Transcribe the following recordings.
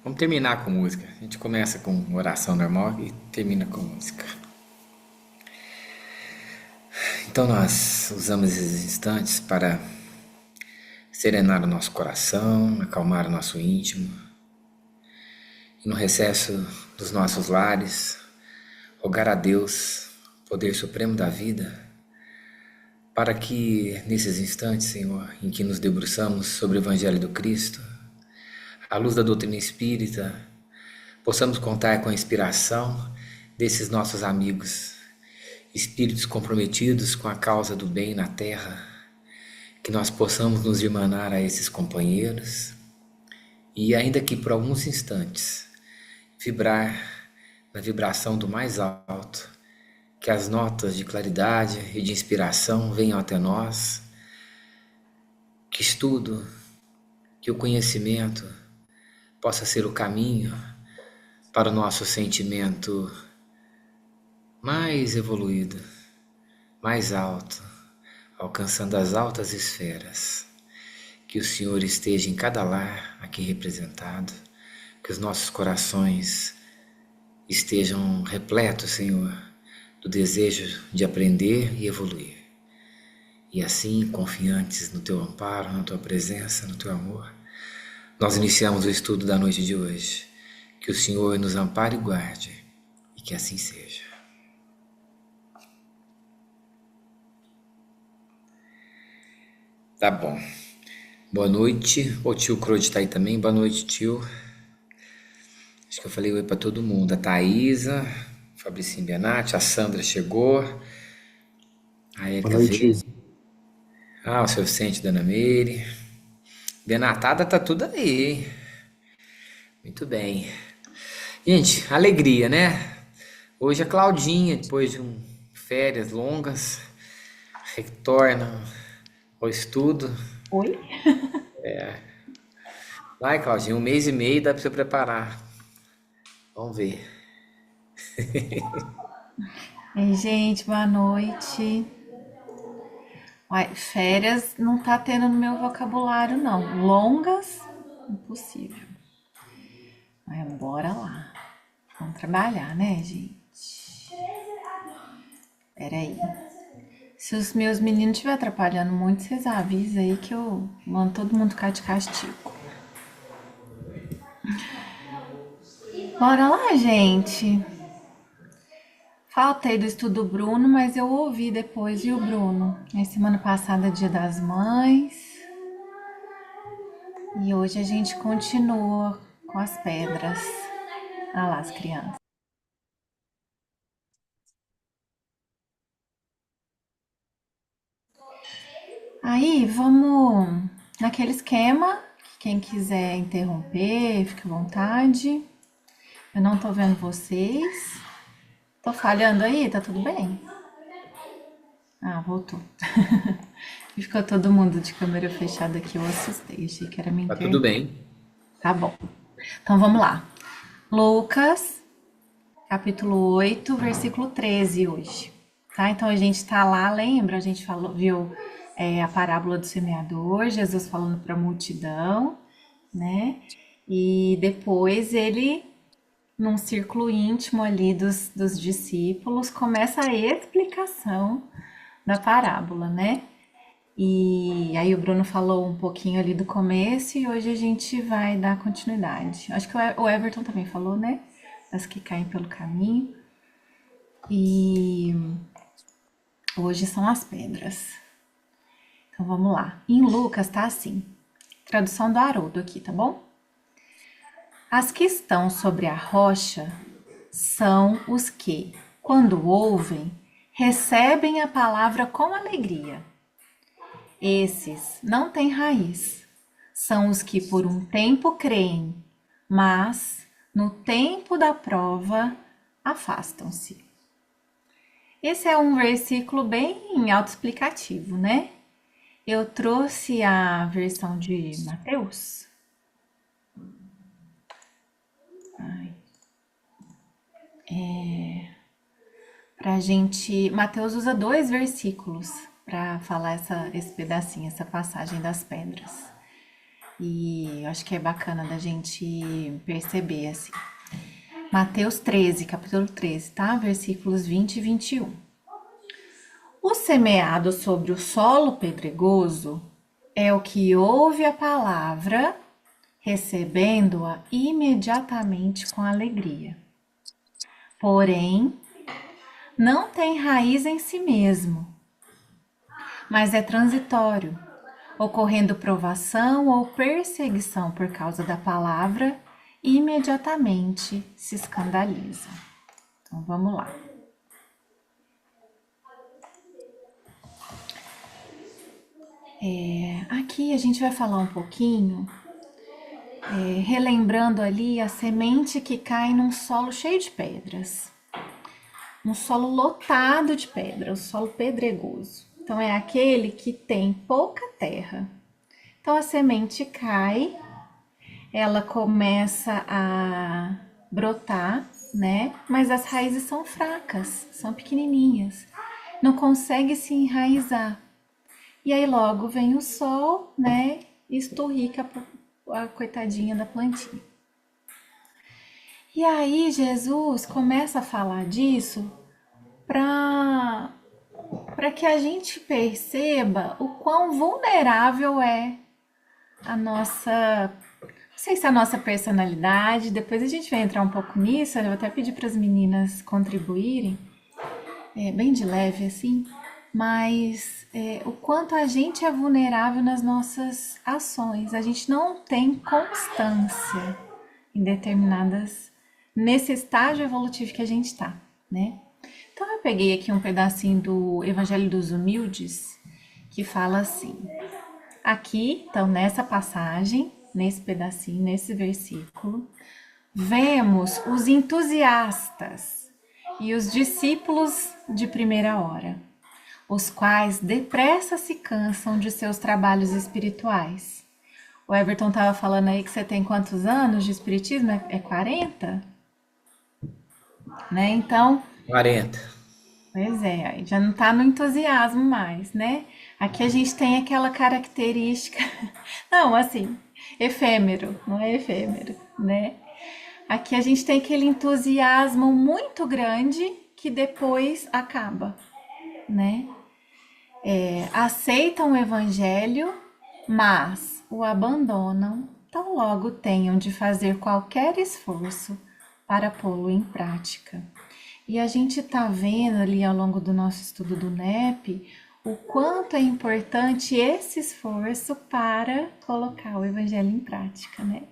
Vamos terminar com música. A gente começa com oração normal e termina com música. Então nós usamos esses instantes para serenar o nosso coração, acalmar o nosso íntimo e no recesso dos nossos lares, rogar a Deus, poder supremo da vida, para que nesses instantes, Senhor, em que nos debruçamos sobre o Evangelho do Cristo, à luz da doutrina espírita, possamos contar com a inspiração desses nossos amigos, espíritos comprometidos com a causa do bem na terra, que nós possamos nos irmanar a esses companheiros e, ainda que por alguns instantes, vibrar na vibração do mais alto, que as notas de claridade e de inspiração venham até nós, que estudo, que o conhecimento possa ser o caminho para o nosso sentimento mais evoluído, mais alto, alcançando as altas esferas. Que o Senhor esteja em cada lar aqui representado, que os nossos corações estejam repletos, Senhor, do desejo de aprender e evoluir. E assim, confiantes no Teu amparo, na Tua presença, no Teu amor, nós iniciamos o estudo da noite de hoje. Que o Senhor nos ampare e guarde, e que assim seja. Tá bom. Boa noite. O tio Crode tá aí também. Boa noite, tio. Acho que eu falei oi pra todo mundo. A Thaisa, Fabricinho Benatti, a Sandra chegou, a Boa Érica veio. noite. Ah, o seu Vicente, Dona Meire. Benatada tá tudo aí, hein? Muito bem. Gente, alegria, né? Hoje a Claudinha, depois de férias longas, retorna ao estudo. Oi? Vai, Claudinha, um mês e meio dá pra você preparar. Vamos ver. Ei, gente, boa noite. Uai, férias não tá tendo no meu vocabulário, não. Longas, impossível. Mas bora lá. Vamos trabalhar, né, gente? Peraí. Se os meus meninos estiverem atrapalhando muito, vocês avisam aí que eu mando todo mundo ficar de castigo. Bora lá, gente. Faltei do estudo do Bruno, mas eu ouvi depois, viu, Bruno? Na semana passada, Dia das Mães. E hoje a gente continua com as pedras. Ah lá, as crianças. Aí, vamos naquele esquema. Quem quiser interromper, fique à vontade. Eu não tô vendo vocês. Tô falhando aí? Tá tudo bem? Ah, voltou. E ficou todo mundo de câmera fechada aqui. Eu assustei. Achei que era minha Tá tudo internet. bem. Tá bom. Então vamos lá. Lucas, capítulo 8, versículo 13 hoje. Tá? Então a gente tá lá, lembra? A gente falou, viu a parábola do semeador, Jesus falando para a multidão, né? E depois ele, num círculo íntimo ali dos discípulos, começa a explicação da parábola, né? E aí o Bruno falou um pouquinho ali do começo e hoje a gente vai dar continuidade. Acho que o Everton também falou, né? Das que caem pelo caminho. E hoje são as pedras. Então vamos lá. Em Lucas tá assim. Tradução do Haroldo aqui, tá bom? As que estão sobre a rocha são os que, quando ouvem, recebem a palavra com alegria. Esses não têm raiz. São os que por um tempo creem, mas no tempo da prova afastam-se. Esse é um versículo bem autoexplicativo, né? Eu trouxe a versão de Mateus. Pra gente. Mateus usa dois versículos para falar esse pedacinho, essa passagem das pedras. E eu acho que é bacana da gente perceber assim. Mateus 13, capítulo 13, tá? Versículos 20 e 21. O semeado sobre o solo pedregoso é o que ouve a palavra, recebendo-a imediatamente com alegria. Porém, não tem raiz em si mesmo, mas é transitório, ocorrendo provação ou perseguição por causa da palavra, imediatamente se escandaliza. Então vamos lá. Aqui a gente vai falar um pouquinho, relembrando ali a semente que cai num solo cheio de pedras. Um solo lotado de pedra, o solo pedregoso. Então é aquele que tem pouca terra. Então a semente cai, ela começa a brotar, né? Mas as raízes são fracas, são pequenininhas, não consegue se enraizar. E aí logo vem o sol, né? E esturrica a coitadinha da plantinha. E aí Jesus começa a falar disso para que a gente perceba o quão vulnerável é a nossa, não sei se a nossa personalidade, depois a gente vai entrar um pouco nisso, eu vou até pedir para as meninas contribuírem, bem de leve assim, mas o quanto a gente é vulnerável nas nossas ações, a gente não tem constância em determinadas, nesse estágio evolutivo que a gente está, né? Então eu peguei aqui um pedacinho do Evangelho dos Humildes, que fala assim, aqui, então nessa passagem, nesse pedacinho, nesse versículo, vemos os entusiastas e os discípulos de primeira hora, os quais depressa se cansam de seus trabalhos espirituais. O Everton estava falando aí que você tem quantos anos de espiritismo? É 40? Né? Então, 40. pois é, aí já não está no entusiasmo mais, né? Aqui a gente tem aquela característica, não, assim, efêmero, não é efêmero, né? Aqui a gente tem aquele entusiasmo muito grande que depois acaba, né? Aceitam o evangelho, mas o abandonam tão logo tenham de fazer qualquer esforço para pô-lo em prática. E a gente está vendo ali ao longo do nosso estudo do NEP o quanto é importante esse esforço para colocar o evangelho em prática, né?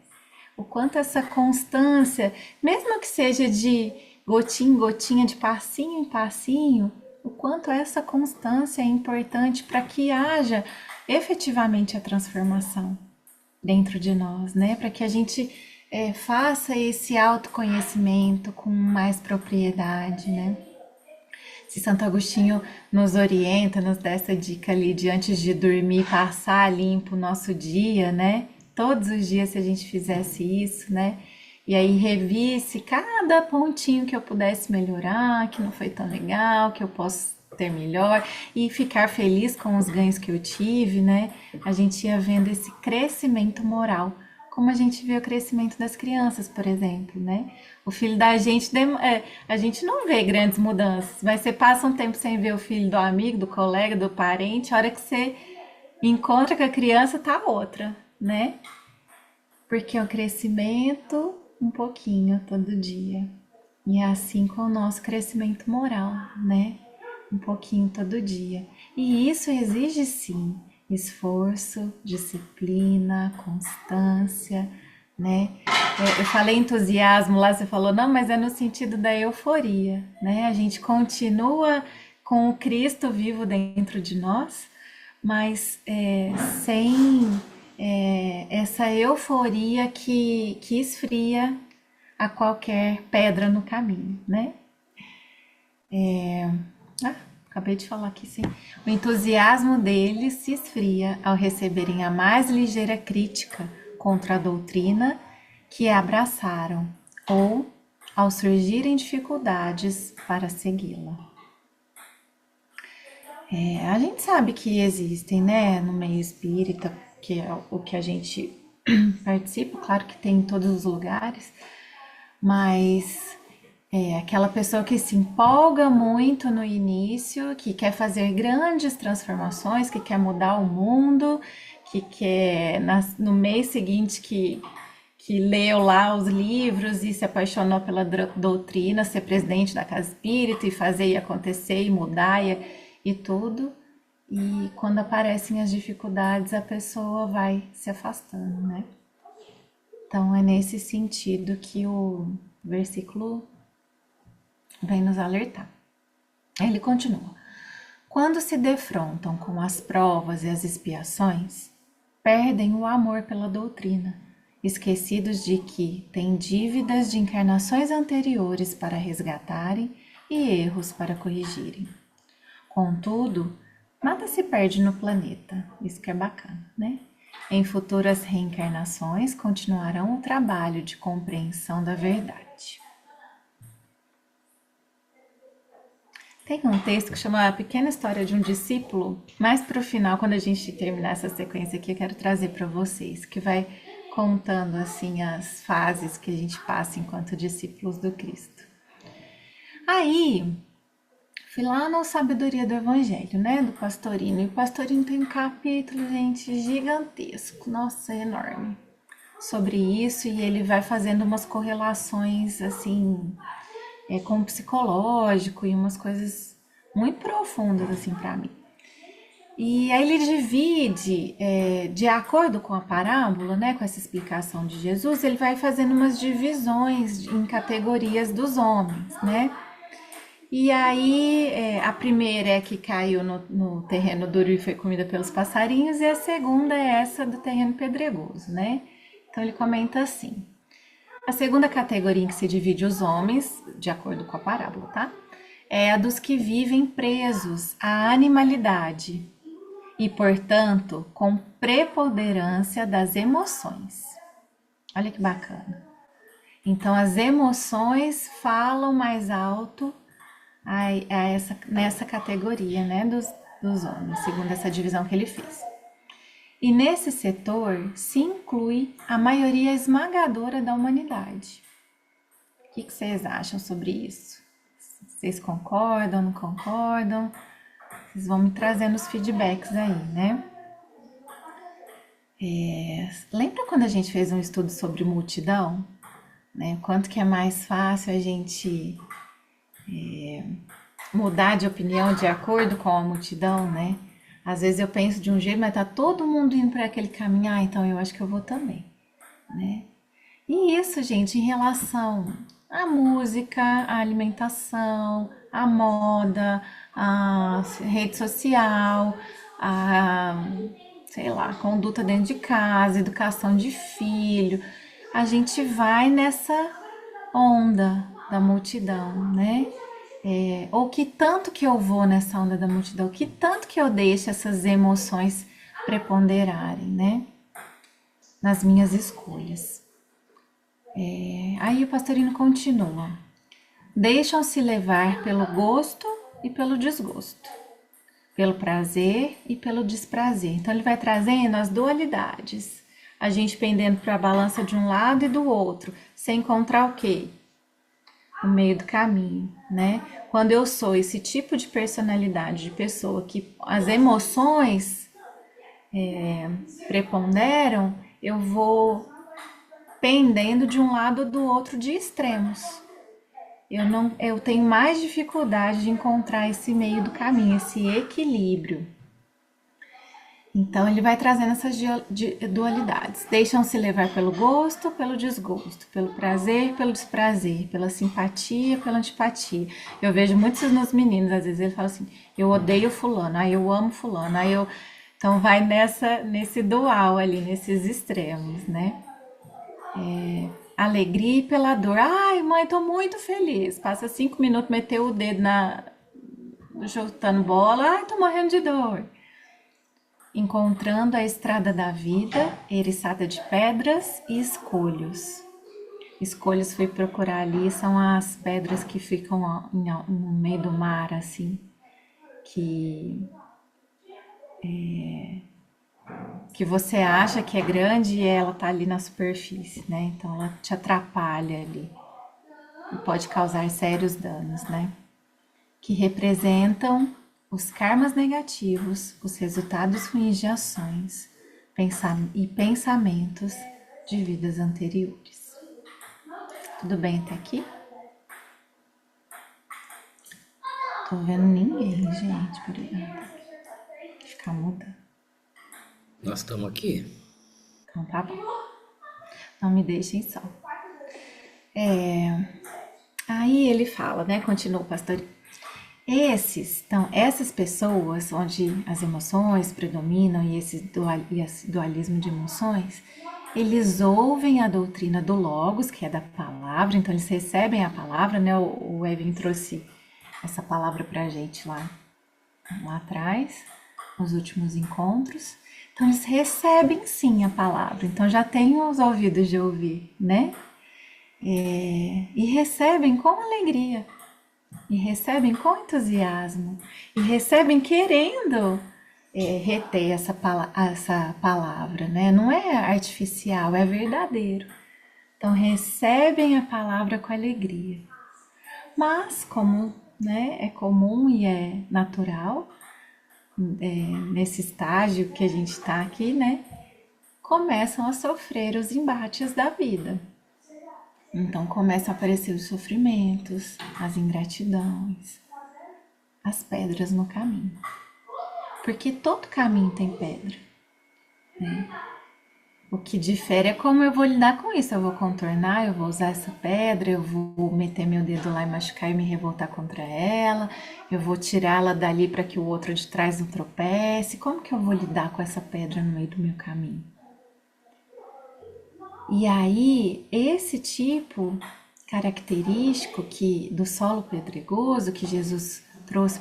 O quanto essa constância, mesmo que seja de gotinha em gotinha, de passinho em passinho, o quanto essa constância é importante para que haja efetivamente a transformação dentro de nós, né? Para que a gente faça esse autoconhecimento com mais propriedade, né? Se Santo Agostinho nos orienta, nos dá essa dica ali de antes de dormir passar limpo o nosso dia, né? Todos os dias se a gente fizesse isso, né? E aí revisse cada pontinho que eu pudesse melhorar, que não foi tão legal, que eu posso ter melhor e ficar feliz com os ganhos que eu tive, né? A gente ia vendo esse crescimento moral, como a gente vê o crescimento das crianças, por exemplo, né? O filho da gente, a gente não vê grandes mudanças, mas você passa um tempo sem ver o filho do amigo, do colega, do parente, a hora que você encontra com a criança tá outra, né? Porque é o crescimento um pouquinho todo dia. E é assim com o nosso crescimento moral, né? Um pouquinho todo dia. E isso exige sim esforço, disciplina, constância, né? Eu falei entusiasmo lá, você falou, não, mas é no sentido da euforia, né? A gente continua com o Cristo vivo dentro de nós, mas sem essa euforia que esfria a qualquer pedra no caminho, né? Acabei de falar aqui, sim. O entusiasmo deles se esfria ao receberem a mais ligeira crítica contra a doutrina que abraçaram ou ao surgirem dificuldades para segui-la. A gente sabe que existem, né, no meio espírita, que é o que a gente participo, claro que tem em todos os lugares, mas é aquela pessoa que se empolga muito no início, que quer fazer grandes transformações, que quer mudar o mundo, que quer no mês seguinte que leu lá os livros e se apaixonou pela doutrina, ser presidente da casa espírita e fazer e acontecer e mudar e tudo. E quando aparecem as dificuldades, a pessoa vai se afastando, né? Então é nesse sentido que o versículo vem nos alertar. Ele continua: quando se defrontam com as provas e as expiações, perdem o amor pela doutrina, esquecidos de que têm dívidas de encarnações anteriores para resgatarem e erros para corrigirem. Contudo, nada se perde no planeta, isso que é bacana, né? Em futuras reencarnações continuarão o trabalho de compreensão da verdade. Tem um texto que chama A Pequena História de um Discípulo, mais para o final, quando a gente terminar essa sequência aqui, eu quero trazer para vocês, que vai contando assim as fases que a gente passa enquanto discípulos do Cristo. Aí, fui lá na Sabedoria do Evangelho, né, do Pastorino, e o Pastorino tem um capítulo, gente, gigantesco, nossa, enorme, sobre isso, e ele vai fazendo umas correlações, assim, com o psicológico e umas coisas muito profundas, assim, para mim. E aí ele divide, de acordo com a parábola, né, com essa explicação de Jesus, ele vai fazendo umas divisões em categorias dos homens, né? E aí a primeira é a que caiu no terreno duro e foi comida pelos passarinhos, e a segunda é essa do terreno pedregoso, né? Então ele comenta assim: a segunda categoria em que se divide os homens, de acordo com a parábola, tá? É a dos que vivem presos à animalidade e, portanto, com preponderância das emoções. Olha que bacana. Então, as emoções falam mais alto nessa categoria, né, dos homens, segundo essa divisão que ele fez. E nesse setor se inclui a maioria esmagadora da humanidade. O que vocês acham sobre isso? Vocês concordam, não concordam? Vocês vão me trazendo os feedbacks aí, né? Lembra quando a gente fez um estudo sobre multidão? Né? Quanto que é mais fácil a gente mudar de opinião de acordo com a multidão, né? Às vezes eu penso de um jeito, mas tá todo mundo indo para aquele caminho, então eu acho que eu vou também, né? E isso, gente, em relação à música, à alimentação, à moda, à rede social, à, sei lá, conduta dentro de casa, educação de filho, a gente vai nessa onda da multidão, né? Ou que tanto que eu vou nessa onda da multidão, que tanto que eu deixo essas emoções preponderarem, né? Nas minhas escolhas. Aí o pastorino continua: deixam-se levar pelo gosto e pelo desgosto, pelo prazer e pelo desprazer. Então ele vai trazendo as dualidades, a gente pendendo para a balança de um lado e do outro, sem encontrar o quê? O meio do caminho, né? Quando eu sou esse tipo de personalidade, de pessoa que as emoções preponderam, eu vou pendendo de um lado ou do outro de extremos. Eu tenho mais dificuldade de encontrar esse meio do caminho, esse equilíbrio. Então ele vai trazendo essas dualidades. Deixam-se levar pelo gosto, pelo desgosto, pelo prazer, pelo desprazer, pela simpatia, pela antipatia. Eu vejo muitos nos meninos, às vezes ele fala assim: eu odeio fulano, aí eu amo fulano, aí eu. Então vai nesse dual ali, nesses extremos, né? Alegria e pela dor. Ai, mãe, tô muito feliz. Passa 5 minutos, meteu o dedo chutando bola. Ai, tô morrendo de dor. Encontrando a estrada da vida, eriçada de pedras e escolhos. Escolhos fui procurar ali, são as pedras que ficam no meio do mar, assim, que que você acha que é grande e ela tá ali na superfície, né? Então ela te atrapalha ali e pode causar sérios danos, né? Que representam os karmas negativos, os resultados ruins de ações e pensamentos de vidas anteriores. Tudo bem até aqui? Tô vendo ninguém, gente, por aí. Ficar muda. Nós estamos aqui. Então tá bom. Não me deixem só. Aí ele fala, né? Continua o pastor. Então, essas pessoas onde as emoções predominam e esse dualismo de emoções, eles ouvem a doutrina do Logos, que é da palavra, então eles recebem a palavra, né? O Evin trouxe essa palavra pra gente lá atrás, nos últimos encontros. Então eles recebem sim a palavra, então já tem os ouvidos de ouvir, né? E recebem com alegria, e recebem com entusiasmo, e recebem querendo reter essa palavra, né? Não é artificial, é verdadeiro. Então recebem a palavra com alegria. Mas como, né, é comum e é natural, nesse estágio que a gente está aqui, né, começam a sofrer os embates da vida. Então começam a aparecer os sofrimentos, as ingratidões, as pedras no caminho. Porque todo caminho tem pedra, né? O que difere é como eu vou lidar com isso. Eu vou contornar, eu vou usar essa pedra, eu vou meter meu dedo lá e machucar e me revoltar contra ela, eu vou tirá-la dali para que o outro de trás não tropece. Como que eu vou lidar com essa pedra no meio do meu caminho? E aí, esse tipo característico do solo pedregoso que Jesus trouxe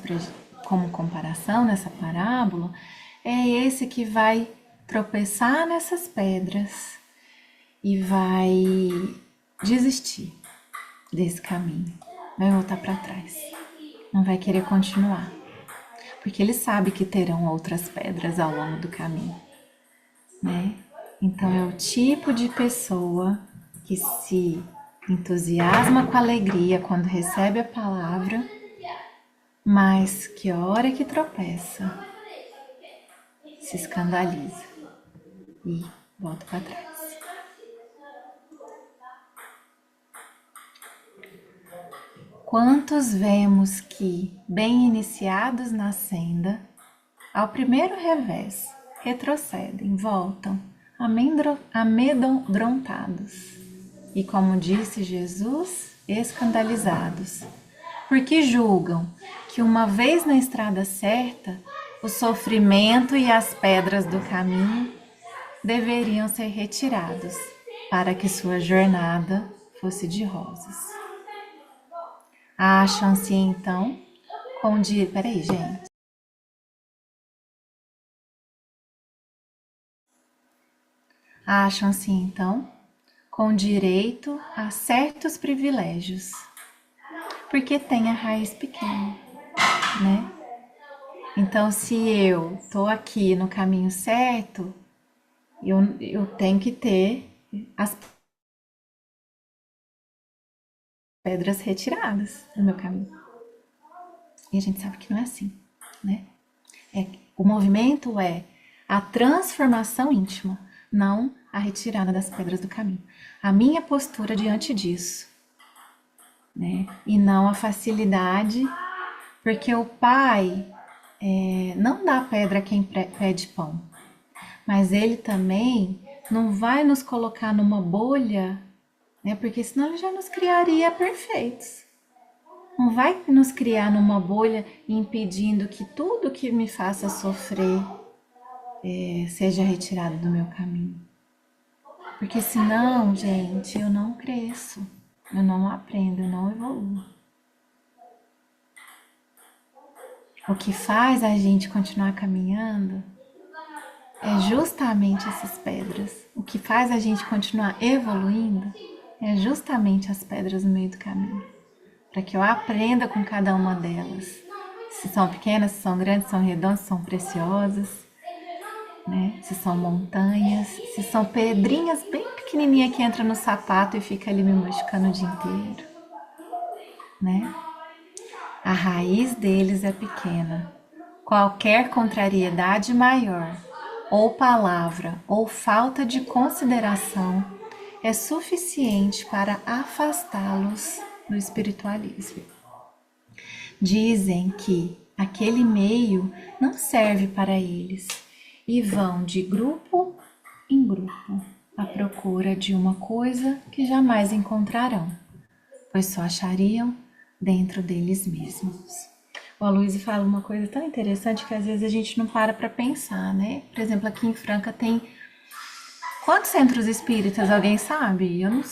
como comparação nessa parábola, é esse que vai tropeçar nessas pedras e vai desistir desse caminho, vai voltar para trás, não vai querer continuar, porque ele sabe que terão outras pedras ao longo do caminho, né? Então é o tipo de pessoa que se entusiasma com alegria quando recebe a palavra, mas que a hora que tropeça se escandaliza e volta para trás. Quantos vemos que, bem iniciados na senda, ao primeiro revés, retrocedem, voltam, amedrontados e, como disse Jesus, escandalizados, porque julgam que uma vez na estrada certa, o sofrimento e as pedras do caminho deveriam ser retirados para que sua jornada fosse de rosas. Acham-se então com Peraí, gente. Acham-se então com direito a certos privilégios, porque tem a raiz pequena, né? Então, se eu tô aqui no caminho certo, eu tenho que ter as pedras retiradas do meu caminho. E a gente sabe que não é assim, né? O movimento é a transformação íntima, não a retirada das pedras do caminho. A minha postura diante disso, né? E não a facilidade, porque o Pai não dá pedra a quem pede pão, mas Ele também não vai nos colocar numa bolha, né? Porque senão Ele já nos criaria perfeitos. Não vai nos criar numa bolha impedindo que tudo que me faça sofrer seja retirado do meu caminho. Porque senão, gente, eu não cresço, eu não aprendo, eu não evoluo. O que faz a gente continuar caminhando é justamente essas pedras. O que faz a gente continuar evoluindo é justamente as pedras no meio do caminho. Para que eu aprenda com cada uma delas. Se são pequenas, se são grandes, se são redondas, se são preciosas. né? Se são montanhas, se são pedrinhas bem pequenininhas que entram no sapato e fica ali me machucando o dia inteiro, né? A raiz deles é pequena. Qualquer contrariedade maior, ou palavra, ou falta de consideração, é suficiente para afastá-los do espiritualismo. Dizem que aquele meio não serve para eles e vão de grupo em grupo à procura de uma coisa que jamais encontrarão, pois só achariam dentro deles mesmos. O Aloysio fala uma coisa tão interessante que às vezes a gente não para pensar, né? Por exemplo, aqui em Franca tem quantos centros espíritas, alguém sabe? Eu não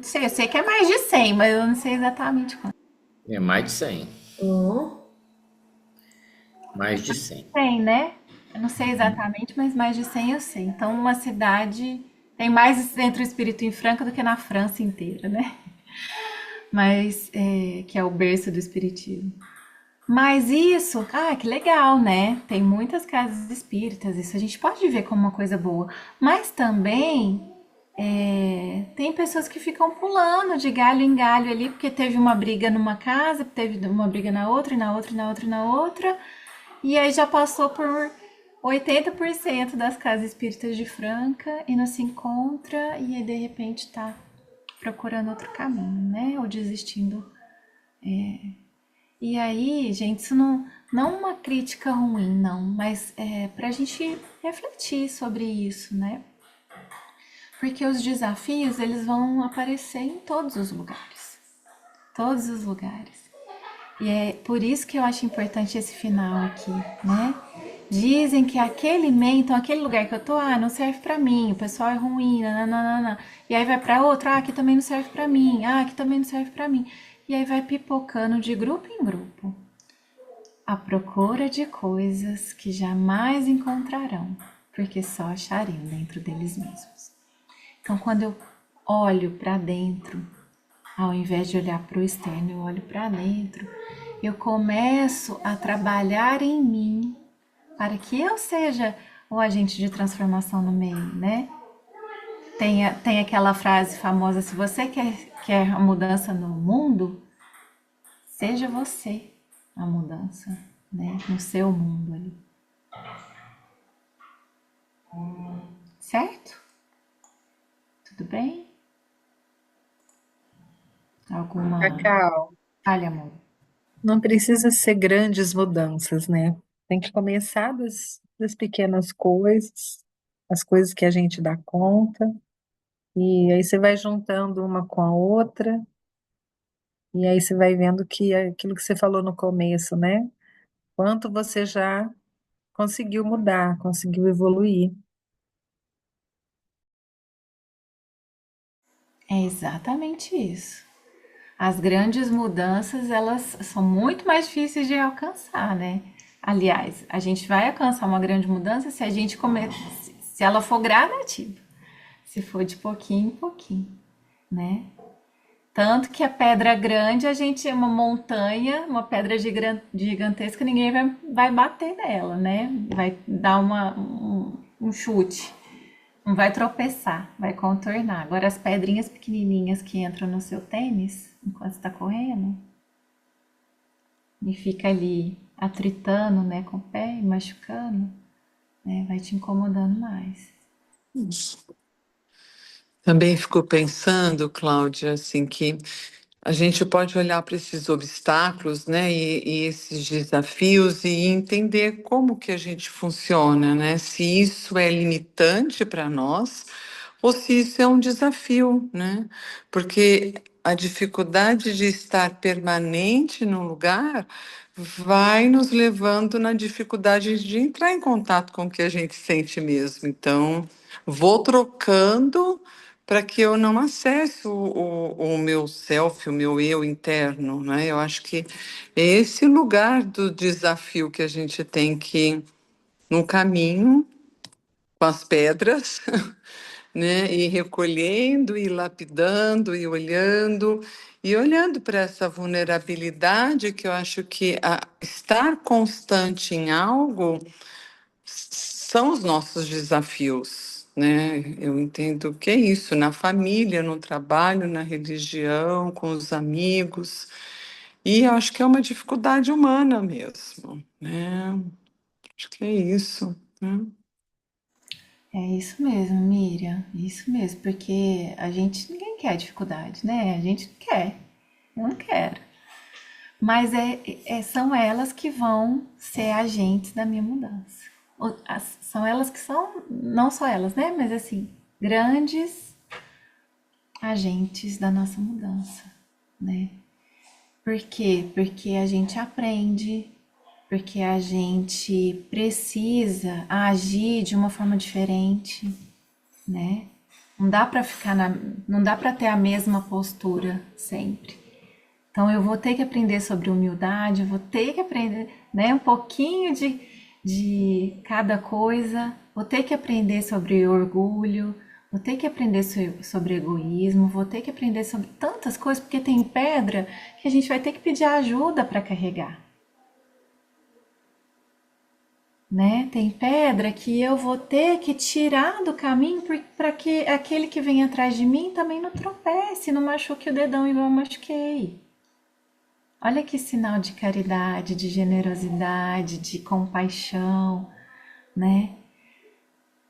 sei, eu sei que é mais de 100, mas eu não sei exatamente quantos. É mais de 100. Hum, Mais de 100. Tem, né? Eu não sei exatamente, mas mais de 100 eu sei. Então, uma cidade tem mais centro espírita em Franca do que na França inteira, né? Mas, que é o berço do espiritismo. Mas isso, que legal, né? Tem muitas casas espíritas, isso a gente pode ver como uma coisa boa. Mas também tem pessoas que ficam pulando de galho em galho ali, porque teve uma briga numa casa, teve uma briga na outra, e na outra, e na outra, e na outra. E aí já passou por 80% das casas espíritas de Franca e não se encontra, e aí de repente tá procurando outro caminho, né? Ou desistindo. E aí, gente, isso não uma crítica ruim, não, mas é pra gente refletir sobre isso, né? Porque os desafios, eles vão aparecer em todos os lugares. Todos os lugares. E é por isso que eu acho importante esse final aqui, né? Dizem que aquele meio, então aquele lugar que eu tô, não serve pra mim, o pessoal é ruim, nananana. E aí vai pra outro, aqui também não serve pra mim, aqui também não serve pra mim. E aí vai pipocando de grupo em grupo, à procura de coisas que jamais encontrarão, porque só achariam dentro deles mesmos. Então, quando eu olho pra dentro, ao invés de olhar para o externo, eu olho para dentro. Eu começo a trabalhar em mim para que eu seja o agente de transformação no meio, né? Tem aquela frase famosa: se você quer a mudança no mundo, seja você a mudança, né? No seu mundo ali. Certo? Tudo bem? Alguma Cacau, falha, amor? não precisa ser grandes mudanças, né? Tem que começar das pequenas coisas, as coisas que a gente dá conta, e aí você vai juntando uma com a outra, e aí você vai vendo que é aquilo que você falou no começo, né? Quanto você já conseguiu mudar, conseguiu evoluir. É exatamente isso. As grandes mudanças, elas são muito mais difíceis de alcançar, né? Aliás, a gente vai alcançar uma grande mudança se a gente se ela for gradativa, se for de pouquinho em pouquinho, né? Tanto que a pedra grande, a gente é uma montanha, uma pedra gigantesca, ninguém vai bater nela, né? Vai dar um chute. Não vai tropeçar, vai contornar. Agora, as pedrinhas pequenininhas que entram no seu tênis, enquanto está correndo, e fica ali atritando, né, com o pé e machucando, né, vai te incomodando mais. Também fico pensando, Cláudia, assim, que a gente pode olhar para esses obstáculos, né, e esses desafios e entender como que a gente funciona, né? Se isso é limitante para nós ou se isso é um desafio, né? Porque a dificuldade de estar permanente num lugar vai nos levando na dificuldade de entrar em contato com o que a gente sente mesmo. Então, vou trocando para que eu não acesse o meu self, o meu eu interno, né? Eu acho que é esse lugar do desafio que a gente tem que, no caminho, com as pedras, né? Ir recolhendo, ir lapidando, e olhando para essa vulnerabilidade que eu acho que estar constante em algo são os nossos desafios, né? Eu entendo que é isso, na família, no trabalho, na religião, com os amigos, e acho que é uma dificuldade humana mesmo, né? Acho que é isso, né? É isso mesmo, Miriam, isso mesmo, porque a gente, ninguém quer dificuldade, né? A gente quer, eu não quero. Mas são elas que vão ser agentes da minha mudança. São elas que são, não só elas, né? Mas assim, grandes agentes da nossa mudança, né? Por quê? Porque a gente aprende, porque a gente precisa agir de uma forma diferente, né? Não dá para ter a mesma postura sempre. Então eu vou ter que aprender sobre humildade, eu vou ter que aprender, né, um pouquinho de cada coisa, vou ter que aprender sobre orgulho, vou ter que aprender sobre egoísmo, vou ter que aprender sobre tantas coisas, porque tem pedra que a gente vai ter que pedir ajuda para carregar. Né? Tem pedra que eu vou ter que tirar do caminho para que aquele que vem atrás de mim também não tropece, não machuque o dedão igual eu machuquei. Olha que sinal de caridade, de generosidade, de compaixão, né?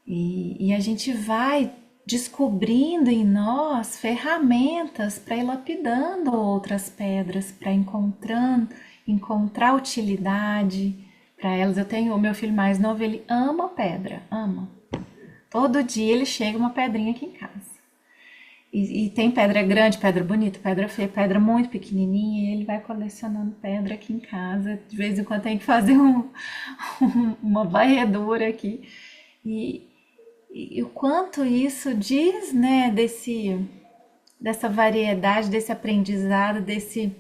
E a gente vai descobrindo em nós ferramentas para ir lapidando outras pedras, para encontrar utilidade para elas. Eu tenho o meu filho mais novo, ele ama pedra, ama. Todo dia ele chega uma pedrinha aqui em casa. E tem pedra grande, pedra bonita, pedra feia, pedra muito pequenininha, e ele vai colecionando pedra aqui em casa. De vez em quando tem que fazer uma varredura aqui. E o quanto isso diz, né, dessa variedade, desse aprendizado, desse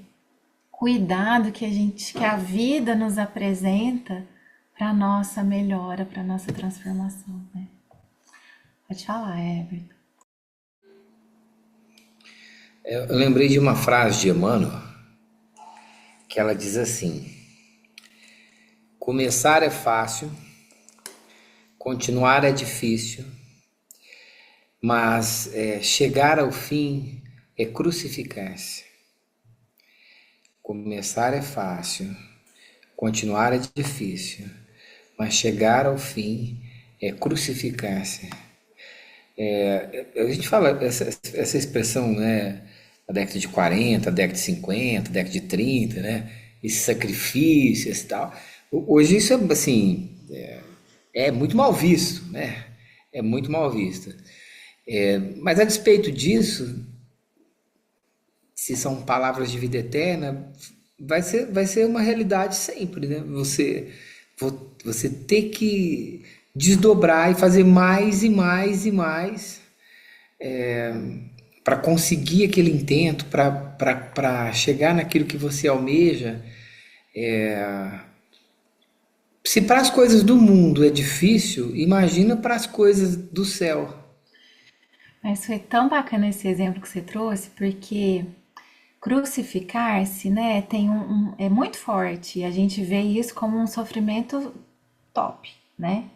cuidado que a vida nos apresenta para nossa melhora, para nossa transformação, né? Pode falar, Everton. Eu lembrei de uma frase de Emmanuel que ela diz assim: começar é fácil, continuar é difícil, mas chegar ao fim é crucificar-se. Começar é fácil, continuar é difícil, mas chegar ao fim é crucificar-se. A gente fala essa expressão, né? A década de 40, a década de 50, a década de 30, né? Esses sacrifícios e tal. Hoje isso é assim, é muito mal visto, né? É muito mal visto. Mas a despeito disso, se são palavras de vida eterna, vai ser uma realidade sempre, né? Você ter que desdobrar e fazer mais e mais e mais para conseguir aquele intento, para chegar naquilo que você almeja. Se para as coisas do mundo é difícil, imagina para as coisas do céu. Mas foi tão bacana esse exemplo que você trouxe, porque crucificar-se, né, é muito forte. A gente vê isso como um sofrimento top, né?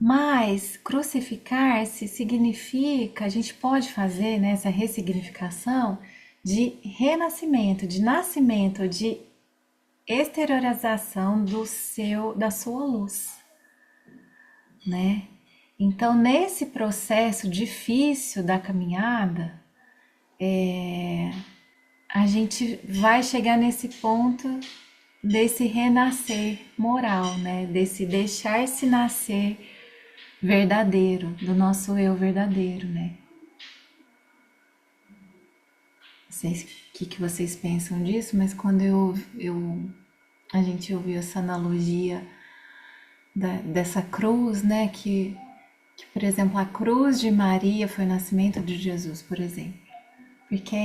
Mas crucificar-se significa, a gente pode fazer, né, essa ressignificação de renascimento, de nascimento, de exteriorização da sua luz, né? Então, nesse processo difícil da caminhada, a gente vai chegar nesse ponto desse renascer moral, né? Desse deixar-se nascer verdadeiro, do nosso eu verdadeiro, né? Não sei o que vocês pensam disso, mas quando a gente ouviu essa analogia dessa cruz, né? Que, por exemplo, a cruz de Maria foi o nascimento de Jesus, por exemplo. Porque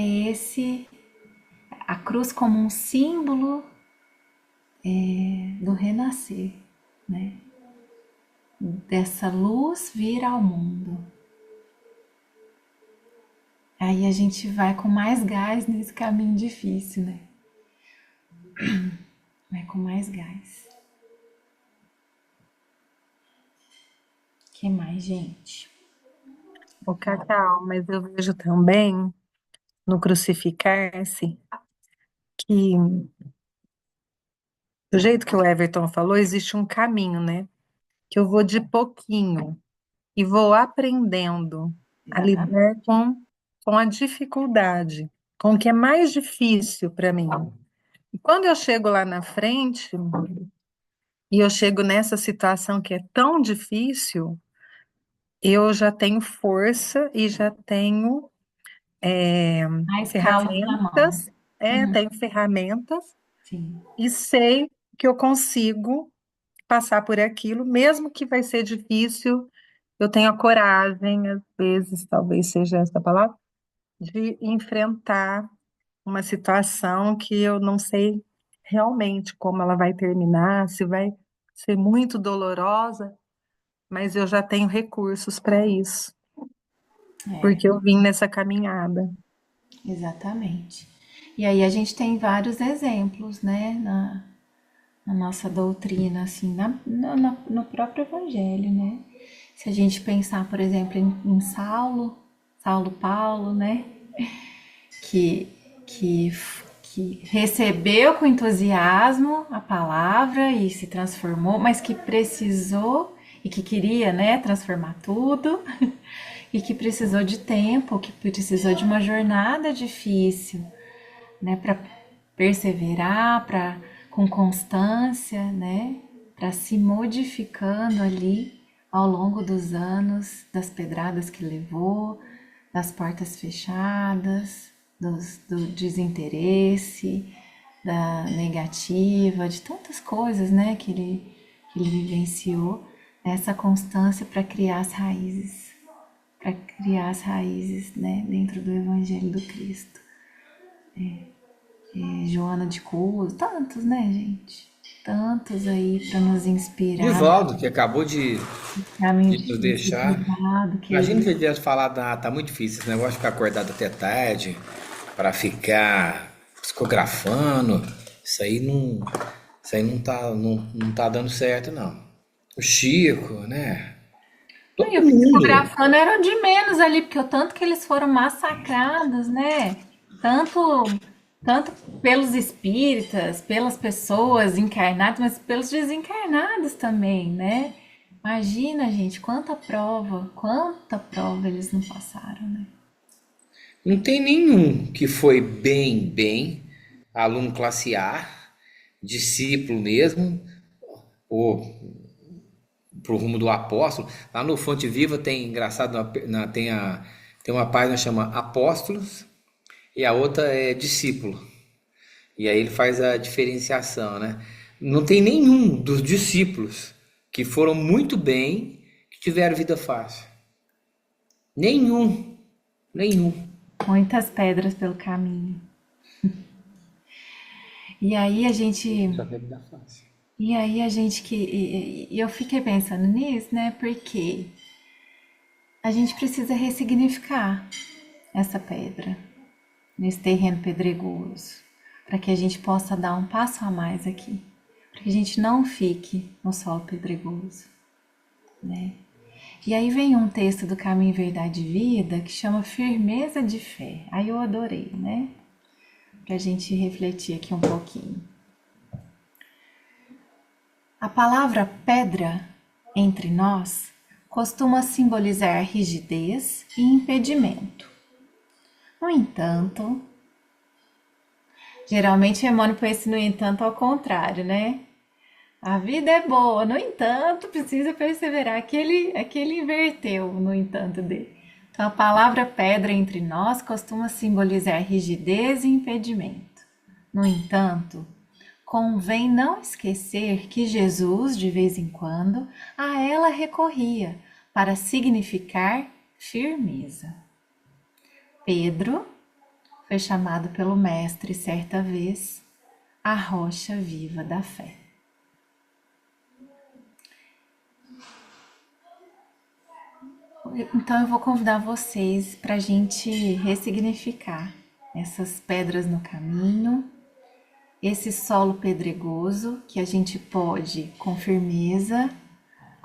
a cruz como um símbolo do renascer, né? Dessa luz vir ao mundo. Aí a gente vai com mais gás nesse caminho difícil, né? Vai com mais gás. Que mais, gente? O Cacau, mas eu vejo também no crucificar-se que, do jeito que o Everton falou, existe um caminho, né? Que eu vou de pouquinho e vou aprendendo a Exatamente. lidar com a dificuldade, com o que é mais difícil para mim. E quando eu chego lá na frente, e eu chego nessa situação que é tão difícil, eu já tenho força e já tenho Mais calma na mão. ferramentas, Uhum. tenho ferramentas Sim. e sei que eu consigo passar por aquilo, mesmo que vai ser difícil, eu tenho a coragem, às vezes, talvez seja essa a palavra, de enfrentar uma situação que eu não sei realmente como ela vai terminar, se vai ser muito dolorosa, mas eu já tenho recursos para isso, É, porque eu vim nessa caminhada. exatamente. E aí a gente tem vários exemplos, né, na nossa doutrina, assim, no próprio Evangelho, né? Se a gente pensar, por exemplo, em Saulo Paulo, né? Que, que, que recebeu com entusiasmo a palavra e se transformou, mas que precisou e que queria, né, transformar tudo, e que precisou de tempo, que precisou de uma jornada difícil, né, para perseverar, para com constância, né, para se modificando ali ao longo dos anos, das pedradas que levou, das portas fechadas, do desinteresse, da negativa, de tantas coisas, né, que ele vivenciou, essa constância para criar as raízes, né, dentro do Evangelho do Cristo. Joana de Cusa, tantos, né, gente? Tantos aí para nos inspirar, Divaldo, que acabou caminho de nos difícil, deixar. cuidado que a Imagina se gente. ele tivesse falado, tá muito difícil esse negócio de ficar acordado até tarde, para ficar psicografando. Isso aí não tá dando certo, não. O Chico, né? Não, e Todo o mundo. psicografando era o de menos ali, porque o tanto que eles foram massacrados, né? Tanto, tanto pelos espíritas, pelas pessoas encarnadas, mas pelos desencarnados também, né? Imagina, gente, quanta prova eles não passaram, né? Não tem nenhum que foi bem, aluno classe A, discípulo mesmo, ou pro rumo do apóstolo. Lá no Fonte Viva tem, engraçado, tem uma página que chama Apóstolos e a outra é Discípulo. E aí ele faz a diferenciação, né? Não tem nenhum dos discípulos que foram muito bem que tiveram vida fácil. Nenhum, nenhum. Muitas pedras pelo caminho. E aí a gente Só teve vida fácil. E aí a gente e eu fiquei pensando nisso, né? Porque a gente precisa ressignificar essa pedra nesse terreno pedregoso, para que a gente possa dar um passo a mais aqui, para que a gente não fique no solo pedregoso, né? E aí vem um texto do Caminho, Verdade e Vida que chama Firmeza de Fé. Aí eu adorei, né? Para a gente refletir aqui um pouquinho. A palavra pedra entre nós costuma simbolizar rigidez e impedimento. No entanto, geralmente Emmanuel põe esse no entanto ao contrário, né? A vida é boa, no entanto, precisa perseverar. Aquele inverteu no entanto dele. Então, a palavra pedra entre nós costuma simbolizar rigidez e impedimento. No entanto, convém não esquecer que Jesus, de vez em quando, a ela recorria para significar firmeza. Pedro foi chamado pelo Mestre certa vez a rocha viva da fé. Então eu vou convidar vocês para a gente ressignificar essas pedras no caminho, esse solo pedregoso que a gente pode, com firmeza,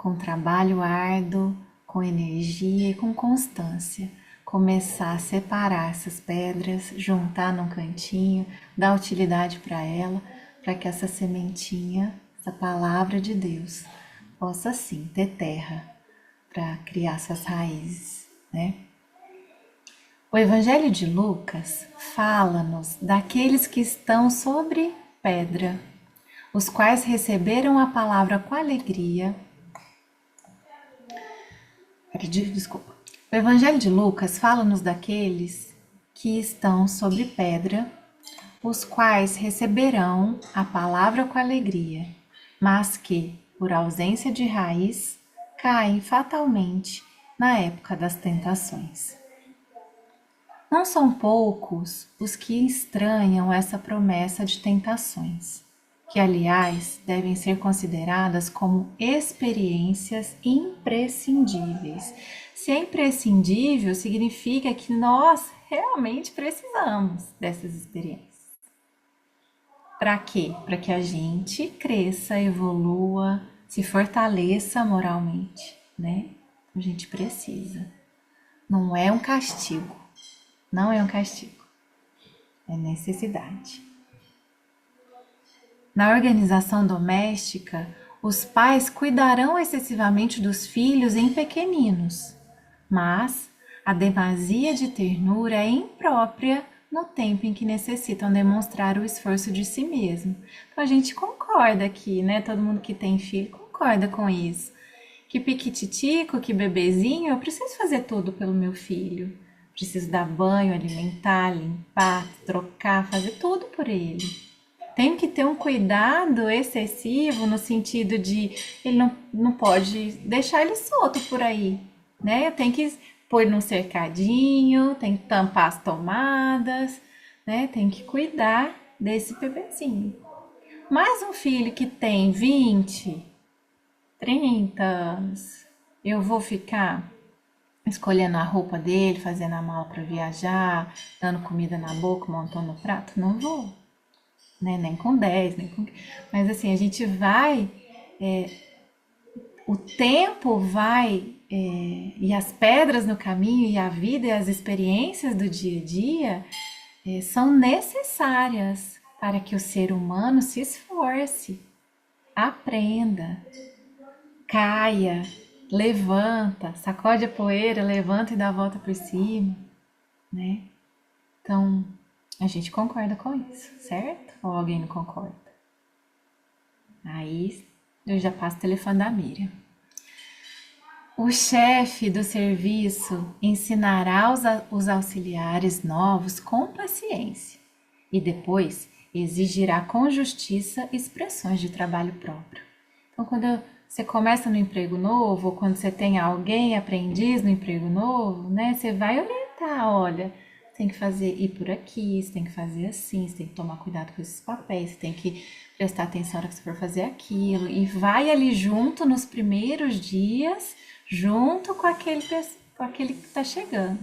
com trabalho árduo, com energia e com constância, começar a separar essas pedras, juntar num cantinho, dar utilidade para ela, para que essa sementinha, essa palavra de Deus, possa sim ter terra para criar suas raízes, né? O Evangelho de Lucas fala-nos daqueles que estão sobre pedra, os quais receberam a palavra com alegria. Desculpa. O Evangelho de Lucas fala-nos daqueles que estão sobre pedra, os quais receberão a palavra com alegria, mas que, por ausência de raiz, caem fatalmente na época das tentações. Não são poucos os que estranham essa promessa de tentações, que, aliás, devem ser consideradas como experiências imprescindíveis. Se é imprescindível, significa que nós realmente precisamos dessas experiências. Para quê? Para que a gente cresça, evolua, se fortaleça moralmente, né? A gente precisa. Não é um castigo. Não é um castigo, é necessidade. Na organização doméstica, os pais cuidarão excessivamente dos filhos em pequeninos, mas a demasia de ternura é imprópria no tempo em que necessitam demonstrar o esforço de si mesmo. Então a gente concorda aqui, né? Todo mundo que tem filho concorda com isso. Que piquititico, que bebezinho, eu preciso fazer tudo pelo meu filho. Preciso dar banho, alimentar, limpar, trocar, fazer tudo por ele. Tenho que ter um cuidado excessivo no sentido de ele não pode deixar ele solto por aí, né? Eu tenho que pôr num cercadinho, tem que tampar as tomadas, né? Tem que cuidar desse bebezinho. Mas um filho que tem 20, 30 anos, eu vou ficar escolhendo a roupa dele, fazendo a mala para viajar, dando comida na boca, montando o prato? Não vou, né? Nem com 10, nem com... Mas assim, a gente vai... o tempo vai... e as pedras no caminho, e a vida e as experiências do dia a dia são necessárias para que o ser humano se esforce, aprenda, caia, levanta, sacode a poeira, levanta e dá a volta por cima, né? Então, a gente concorda com isso, certo? Ou alguém não concorda? Aí, eu já passo o telefone da Miriam. O chefe do serviço ensinará os auxiliares novos com paciência e depois exigirá com justiça expressões de trabalho próprio. Então, quando você começa no emprego novo, ou quando você tem alguém aprendiz no emprego novo, né? Você vai orientar, olha, tem que fazer ir por aqui, você tem que fazer assim, você tem que tomar cuidado com esses papéis, você tem que prestar atenção na hora que você for fazer aquilo. E vai ali junto nos primeiros dias, junto com aquele que está chegando.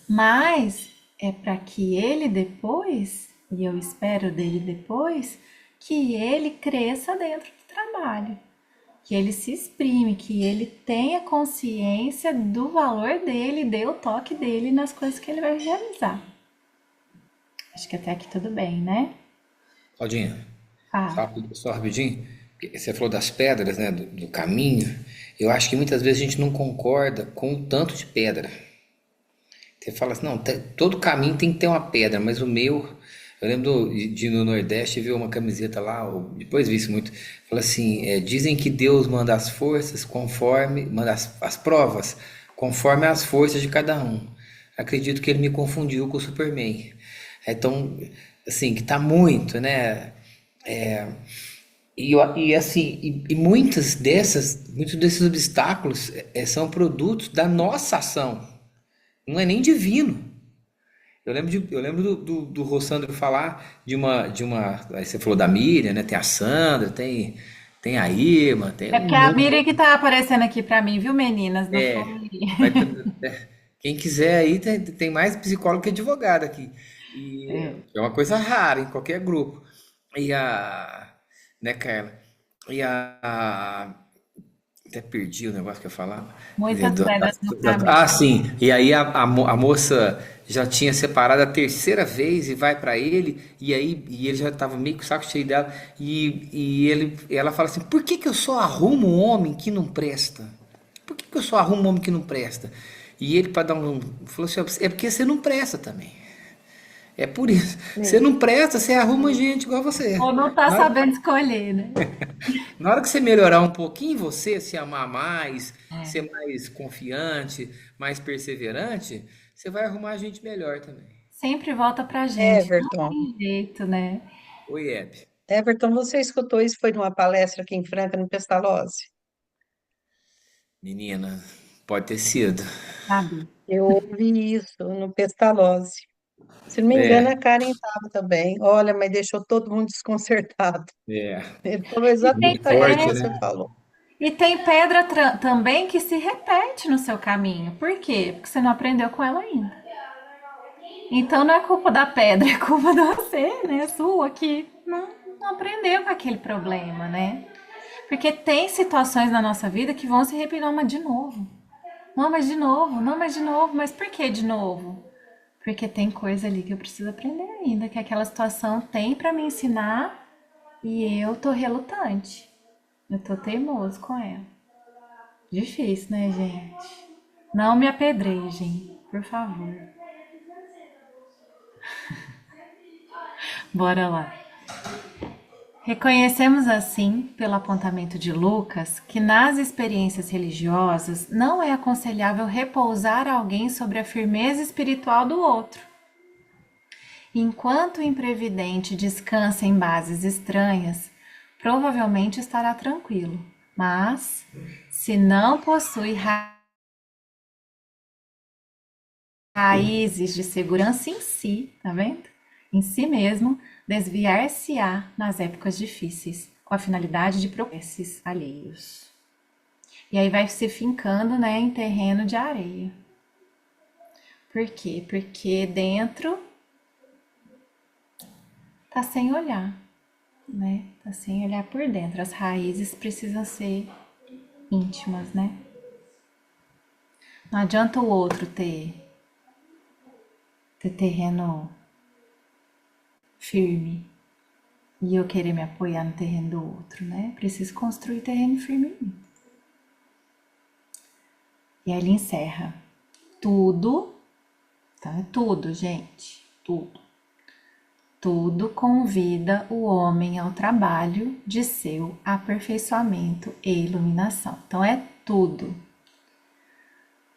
Mas é para que ele depois, e eu espero dele depois, que ele cresça dentro do trabalho, que ele se exprime, que ele tenha consciência do valor dele, dê o toque dele nas coisas que ele vai realizar. Acho que até aqui tudo bem, né? Claudinha, Ah, só rapidinho, você falou das pedras, né, do caminho. Eu acho que muitas vezes a gente não concorda com o tanto de pedra. Você fala assim, não, todo caminho tem que ter uma pedra, mas o meu... Eu lembro de ir no Nordeste ver uma camiseta lá, depois vi isso muito, fala assim, dizem que Deus manda as forças conforme, manda as provas conforme as forças de cada um. Acredito que ele me confundiu com o Superman. Então, assim, que tá muito, né? Muitos desses obstáculos são produtos da nossa ação, não é nem divino. Eu lembro do Rossandro falar aí você falou da Miriam, né? Tem a Sandra, tem a Irma, tem é um porque a monte. Miriam que tá aparecendo aqui pra mim, viu, meninas? Não É, foi. vai quem quiser aí, tem mais psicólogo que advogado aqui. E é uma coisa rara em qualquer grupo. E a, né, Carla? E Até perdi o negócio que eu ia falar. Muitas pedras no Ah, caminho. sim. E aí a moça já tinha separado a terceira vez e vai pra ele, e aí ele já tava meio com o saco cheio dela, ela fala assim: por que que eu só arrumo um homem que não presta? Por que que eu só arrumo um homem que não presta? E ele, para dar um. Falou assim: é porque você não presta também. É por isso. Você É. não presta, você arruma gente igual você. Ou não tá Na hora, sabendo escolher, né? na hora que você melhorar um pouquinho você, se amar mais, É. ser mais confiante, mais perseverante, você vai arrumar gente melhor também. Sempre volta pra gente. Não Everton, tem jeito, né? Oi, Hebe. Everton, você escutou isso? Foi numa palestra aqui em Franca, no Pestalozzi? Menina, pode ter sido. Sabe? Eu ouvi isso no Pestalozzi. Se não me engano, É, a Karen estava também. Olha, mas deixou todo mundo desconcertado. é. Ele falou E tem, exatamente o que Forte, você né? falou. e tem pedra também que se repete no seu caminho. Por quê? Porque você não aprendeu com ela ainda. Então não é culpa da pedra, é culpa de você, né? Sua, que não aprendeu com aquele problema, né? Porque tem situações na nossa vida que vão se repetir, não, mas de novo. Não, mas de novo, não, mas de novo. Mas por que de novo? Porque tem coisa ali que eu preciso aprender ainda, que aquela situação tem pra me ensinar e eu tô relutante. Eu tô teimoso com ela. Difícil, né, gente? Não me apedrejem, por favor. Bora lá. Reconhecemos assim, pelo apontamento de Lucas, que nas experiências religiosas não é aconselhável repousar alguém sobre a firmeza espiritual do outro. Enquanto o imprevidente descansa em bases estranhas, provavelmente estará tranquilo, mas se não possui raízes de segurança em si, tá vendo? Em si mesmo, desviar-se-á nas épocas difíceis, com a finalidade de progressos alheios. E aí vai se fincando, né, em terreno de areia. Por quê? Porque dentro tá sem olhar, né? Tá sem olhar por dentro. As raízes precisam ser íntimas, né? Não adianta o outro ter terreno firme e eu querer me apoiar no terreno do outro, né? Preciso construir terreno firme em mim. E aí ele encerra. Tudo, tá? É tudo, gente. Tudo. Tudo convida o homem ao trabalho de seu aperfeiçoamento e iluminação. Então é tudo.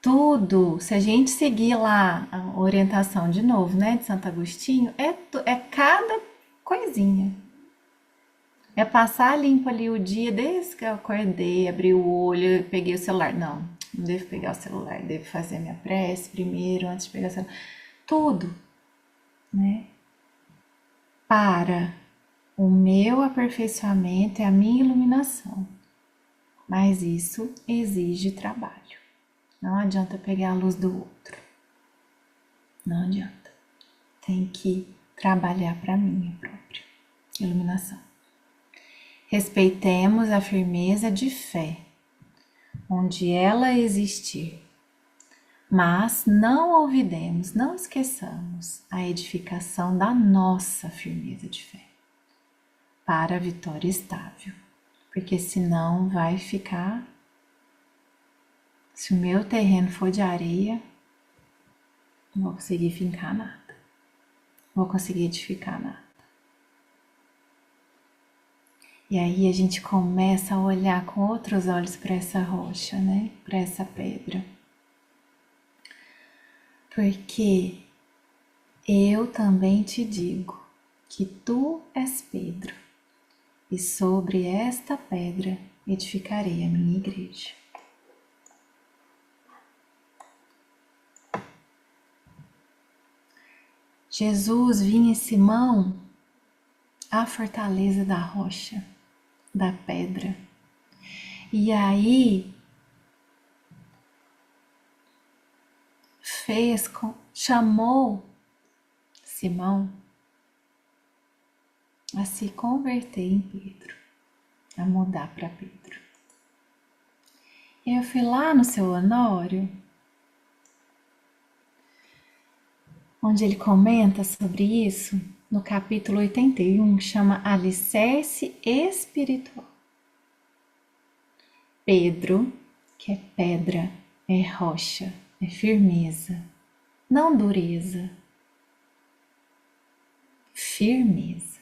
Tudo, se a gente seguir lá a orientação de novo, né, de Santo Agostinho, é cada coisinha. É passar limpo ali o dia, desde que eu acordei, abri o olho, peguei o celular. Não devo pegar o celular, devo fazer a minha prece primeiro, antes de pegar o celular. Tudo, né? Para o meu aperfeiçoamento e a minha iluminação. Mas isso exige trabalho. Não adianta pegar a luz do outro. Não adianta. Tem que trabalhar para a minha própria iluminação. Respeitemos a firmeza de fé, onde ela existir, mas não olvidemos, não esqueçamos a edificação da nossa firmeza de fé para a vitória estável, porque senão vai ficar. Se o meu terreno for de areia, não vou conseguir fincar nada, não vou conseguir edificar nada. E aí a gente começa a olhar com outros olhos para essa rocha, né? Para essa pedra. Porque eu também te digo que tu és Pedro, e sobre esta pedra edificarei a minha igreja. Jesus vinha em Simão a fortaleza da rocha, da pedra. E aí chamou Simão a se converter em Pedro, a mudar para Pedro. Eu fui lá no seu Honório, onde ele comenta sobre isso, no capítulo 81, que chama Alicerce Espiritual. Pedro, que é pedra, é rocha, é firmeza, não dureza, firmeza.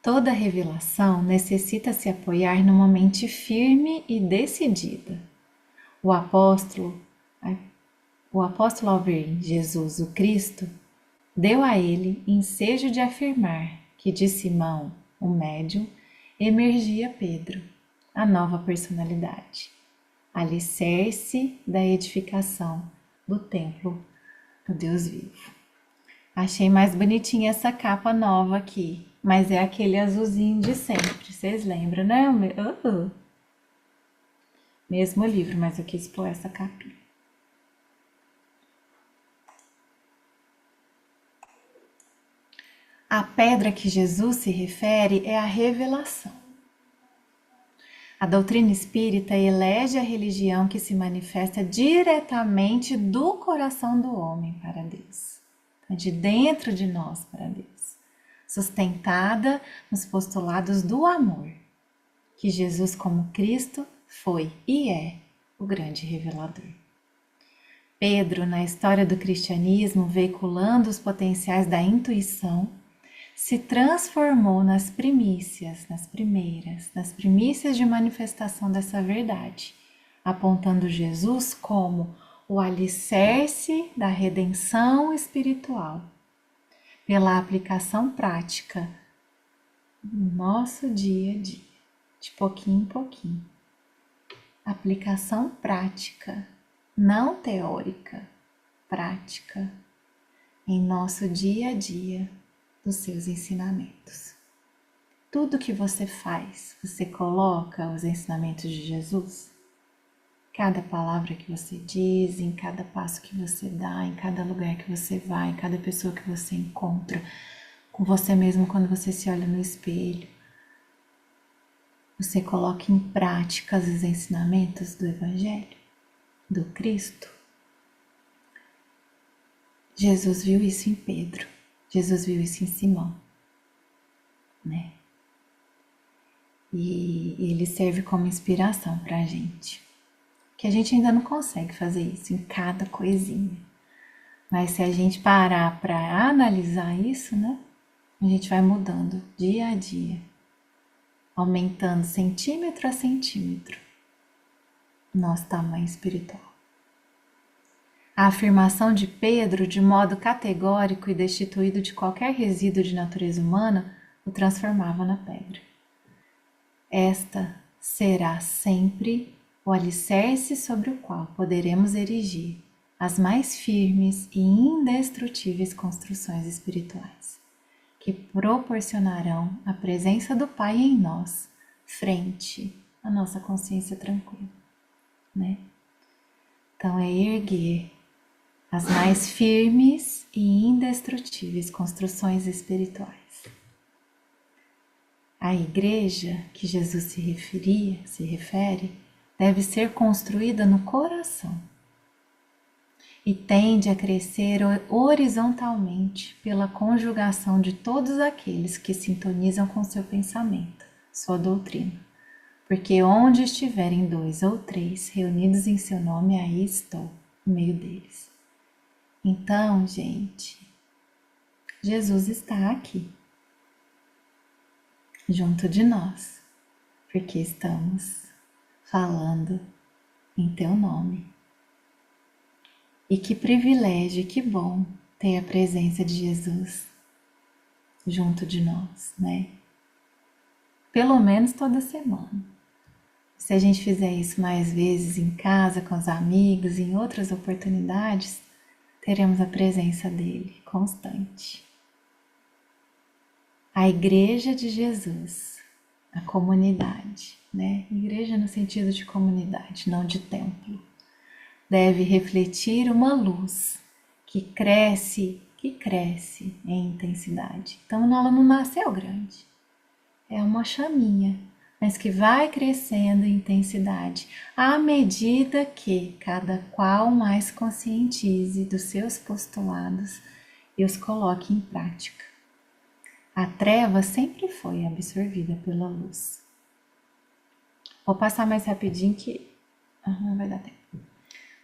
Toda revelação necessita se apoiar numa mente firme e decidida. O apóstolo, ao ver Jesus, o Cristo, deu a ele ensejo de afirmar que de Simão, o médium, emergia Pedro, a nova personalidade, alicerce da edificação do templo do Deus vivo. Achei mais bonitinha essa capa nova aqui, mas é aquele azulzinho de sempre, vocês lembram, né? Mesmo livro, mas eu quis pôr essa capinha. A pedra que Jesus se refere é a revelação. A doutrina espírita elege a religião que se manifesta diretamente do coração do homem para Deus, de dentro de nós para Deus, sustentada nos postulados do amor, que Jesus como Cristo foi e é o grande revelador. Pedro, na história do cristianismo, veiculando os potenciais da intuição, se transformou nas primícias de manifestação dessa verdade, apontando Jesus como o alicerce da redenção espiritual, pela aplicação prática no nosso dia a dia, de pouquinho em pouquinho. Aplicação prática, não teórica, prática, em nosso dia a dia, dos seus ensinamentos. Tudo que você faz, você coloca os ensinamentos de Jesus? Cada palavra que você diz, em cada passo que você dá, em cada lugar que você vai, em cada pessoa que você encontra, com você mesmo quando você se olha no espelho. Você coloca em prática os ensinamentos do Evangelho, do Cristo? Jesus viu isso em Pedro. Jesus viu isso em Simão, né? E ele serve como inspiração para a gente. Que a gente ainda não consegue fazer isso em cada coisinha. Mas se a gente parar para analisar isso, né? A gente vai mudando dia a dia, aumentando centímetro a centímetro nosso tamanho espiritual. A afirmação de Pedro, de modo categórico e destituído de qualquer resíduo de natureza humana, o transformava na pedra. Esta será sempre o alicerce sobre o qual poderemos erigir as mais firmes e indestrutíveis construções espirituais, que proporcionarão a presença do Pai em nós, frente à nossa consciência tranquila, né? Então é erguer as mais firmes e indestrutíveis construções espirituais. A igreja que Jesus se refere, deve ser construída no coração e tende a crescer horizontalmente pela conjugação de todos aqueles que sintonizam com seu pensamento, sua doutrina. Porque onde estiverem 2 ou 3 reunidos em seu nome, aí estou, no meio deles. Então, gente, Jesus está aqui, junto de nós, porque estamos falando em teu nome. E que privilégio, que bom ter a presença de Jesus junto de nós, né? Pelo menos toda semana. Se a gente fizer isso mais vezes em casa, com os amigos, em outras oportunidades, teremos a presença dele constante. A Igreja de Jesus, a comunidade, né? Igreja no sentido de comunidade, não de templo, deve refletir uma luz que cresce em intensidade. Então ela não nasceu grande, é uma chaminha mas que vai crescendo em intensidade à medida que cada qual mais conscientize dos seus postulados e os coloque em prática. A treva sempre foi absorvida pela luz. Vou passar mais rapidinho que não vai dar tempo.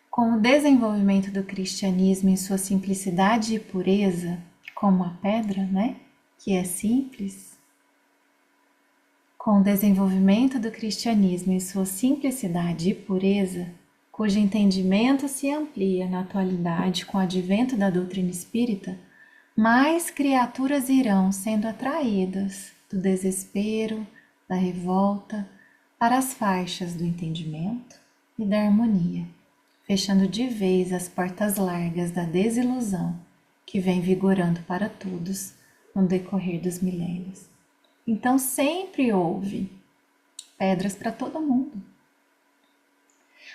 Com o desenvolvimento do cristianismo em sua simplicidade e pureza, como a pedra, né, que é simples, com o desenvolvimento do cristianismo em sua simplicidade e pureza, cujo entendimento se amplia na atualidade com o advento da doutrina espírita, mais criaturas irão sendo atraídas do desespero, da revolta, para as faixas do entendimento e da harmonia, fechando de vez as portas largas da desilusão que vem vigorando para todos no decorrer dos milênios. Então sempre houve pedras para todo mundo.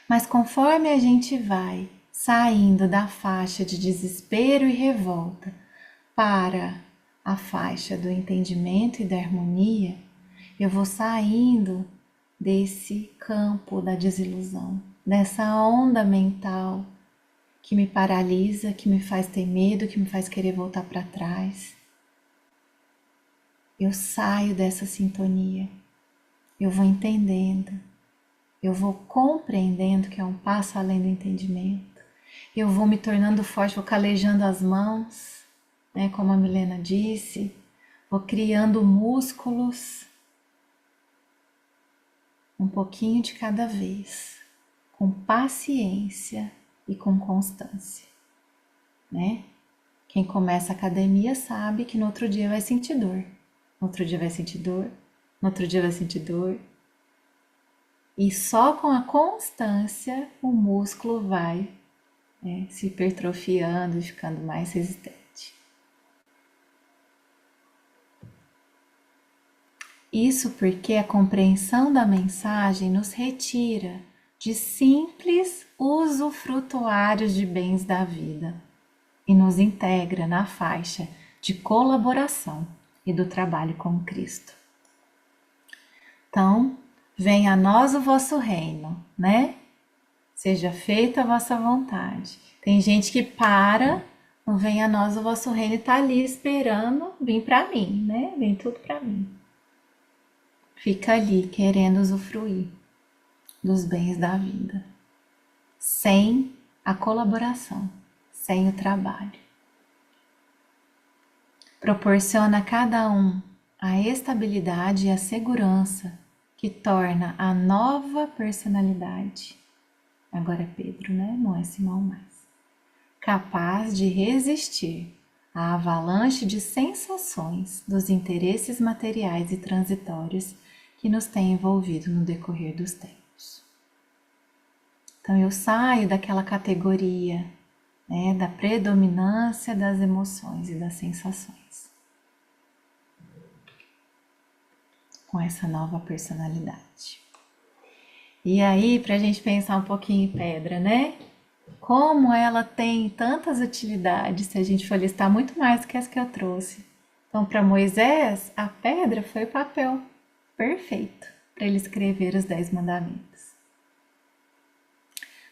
Mas conforme a gente vai saindo da faixa de desespero e revolta para a faixa do entendimento e da harmonia, eu vou saindo desse campo da desilusão, dessa onda mental que me paralisa, que me faz ter medo, que me faz querer voltar para trás. Eu saio dessa sintonia, eu vou entendendo, eu vou compreendendo que é um passo além do entendimento, eu vou me tornando forte, vou calejando as mãos, né, como a Milena disse, vou criando músculos, um pouquinho de cada vez, com paciência e com constância, né? Quem começa a academia sabe que no outro dia vai sentir dor, no outro dia vai sentir dor, no outro dia vai sentir dor, e só com a constância o músculo vai se hipertrofiando e ficando mais resistente. Isso porque a compreensão da mensagem nos retira de simples usufrutuários de bens da vida e nos integra na faixa de colaboração e do trabalho com Cristo. Então, venha a nós o vosso reino, né? Seja feita a vossa vontade. Tem gente que não venha a nós o vosso reino e tá ali esperando vir para mim, né? Vem tudo para mim. Fica ali querendo usufruir dos bens da vida, sem a colaboração, sem o trabalho. Proporciona a cada um a estabilidade e a segurança que torna a nova personalidade, agora é Pedro, né? Não é Simão mais, capaz de resistir à avalanche de sensações dos interesses materiais e transitórios que nos tem envolvido no decorrer dos tempos. Então eu saio daquela categoria, né, da predominância das emoções e das sensações, com essa nova personalidade. E aí, para a gente pensar um pouquinho em pedra, né? Como ela tem tantas utilidades, se a gente for listar muito mais do que as que eu trouxe. Então, para Moisés, a pedra foi o papel perfeito para ele escrever os 10 mandamentos.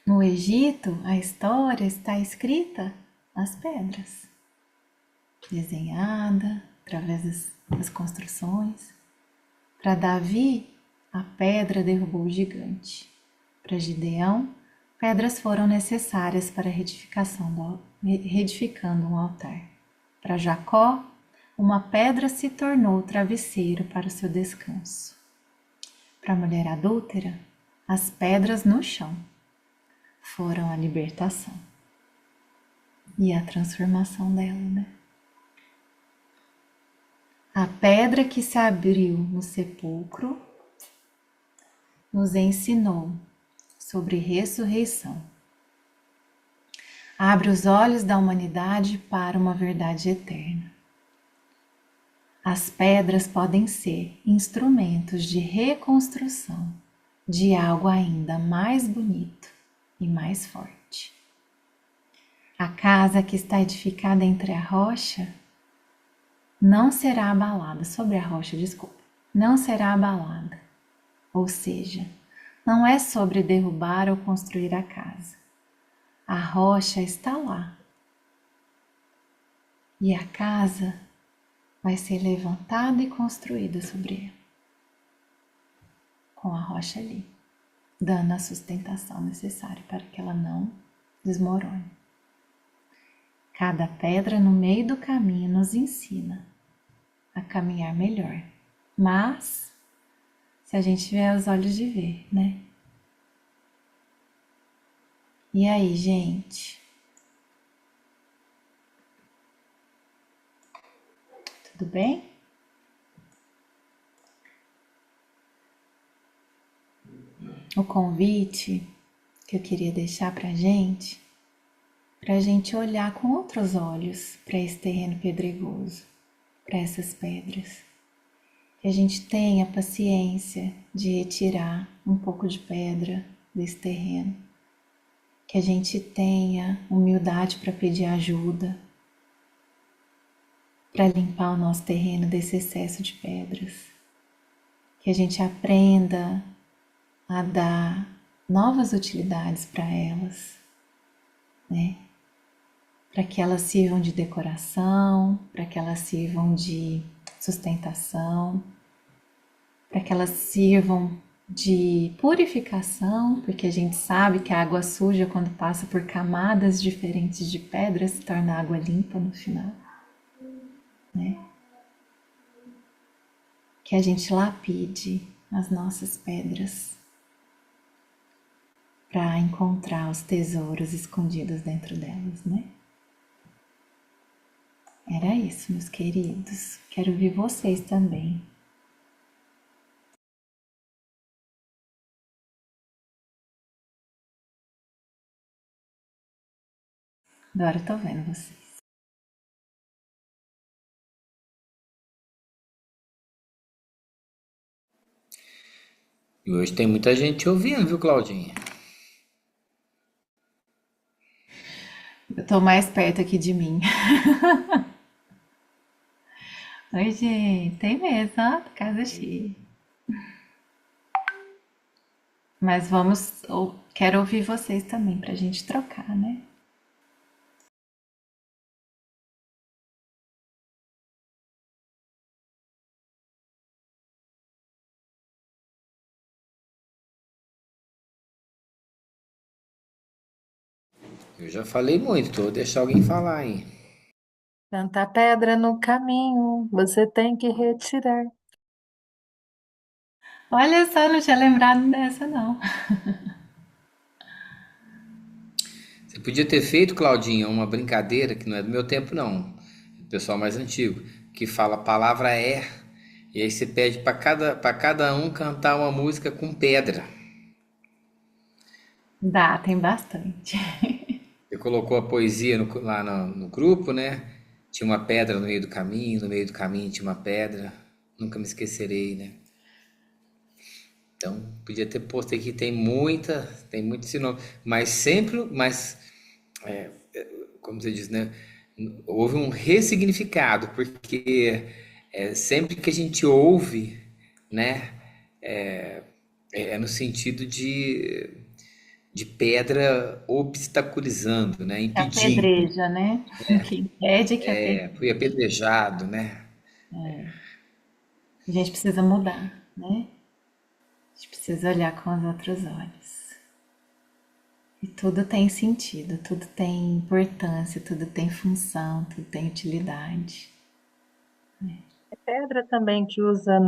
No Egito, a história está escrita nas pedras, desenhada através das construções. Para Davi, a pedra derrubou o gigante. Para Gideão, pedras foram necessárias para a reedificando um altar. Para Jacó, uma pedra se tornou travesseiro para o seu descanso. Para a mulher adúltera, as pedras no chão foram a libertação e a transformação dela, né? A pedra que se abriu no sepulcro nos ensinou sobre ressurreição. Abre os olhos da humanidade para uma verdade eterna. As pedras podem ser instrumentos de reconstrução de algo ainda mais bonito e mais forte. A casa que está edificada entre a rocha não será abalada, sobre a rocha, desculpa, não será abalada, Ou seja, não é sobre derrubar ou construir a casa. A rocha está lá. E a casa vai ser levantada e construída sobre ela, com a rocha ali, dando a sustentação necessária para que ela não desmorone. Cada pedra no meio do caminho nos ensina a caminhar melhor. Mas, se a gente tiver os olhos de ver, né? E aí, gente? Tudo bem? O convite que eu queria deixar pra gente olhar com outros olhos para esse terreno pedregoso, para essas pedras. Que a gente tenha paciência de retirar um pouco de pedra desse terreno. Que a gente tenha humildade para pedir ajuda, para limpar o nosso terreno desse excesso de pedras. Que a gente aprenda a dar novas utilidades para elas, né? Para que elas sirvam de decoração, para que elas sirvam de sustentação, para que elas sirvam de purificação, porque a gente sabe que a água suja, quando passa por camadas diferentes de pedra, se torna água limpa no final, né? Que a gente lapide as nossas pedras para encontrar os tesouros escondidos dentro delas, né? Era isso, meus queridos. Quero ouvir vocês também. Agora eu tô vendo vocês. E hoje tem muita gente ouvindo, viu, Claudinha? Eu tô mais perto aqui de mim. Oi, gente. Tem mesmo, ó. Casa cheia. Mas quero ouvir vocês também pra gente trocar, né? Eu já falei muito, vou deixar alguém falar aí. Tanta pedra no caminho, você tem que retirar. Olha só, não tinha lembrado dessa, não. Você podia ter feito, Claudinha, uma brincadeira que não é do meu tempo, não. Do pessoal mais antigo, que fala a palavra é, e aí você pede para cada um cantar uma música com pedra. Dá, tem bastante. Você colocou a poesia lá no grupo, né? Tinha uma pedra no meio do caminho tinha uma pedra. Nunca me esquecerei, né? Então, podia ter posto aqui, tem muito esse nome. Mas sempre, como você diz, né? Houve um ressignificado, porque sempre que a gente ouve, né? É no sentido de pedra obstaculizando, né? Que Impedindo. apedreja, né? Que impede que apedreja. Fui apedrejado, né? A gente precisa mudar, né? A gente precisa olhar com os outros olhos. E tudo tem sentido, tudo tem importância, tudo tem função, tudo tem utilidade. É pedra também que usa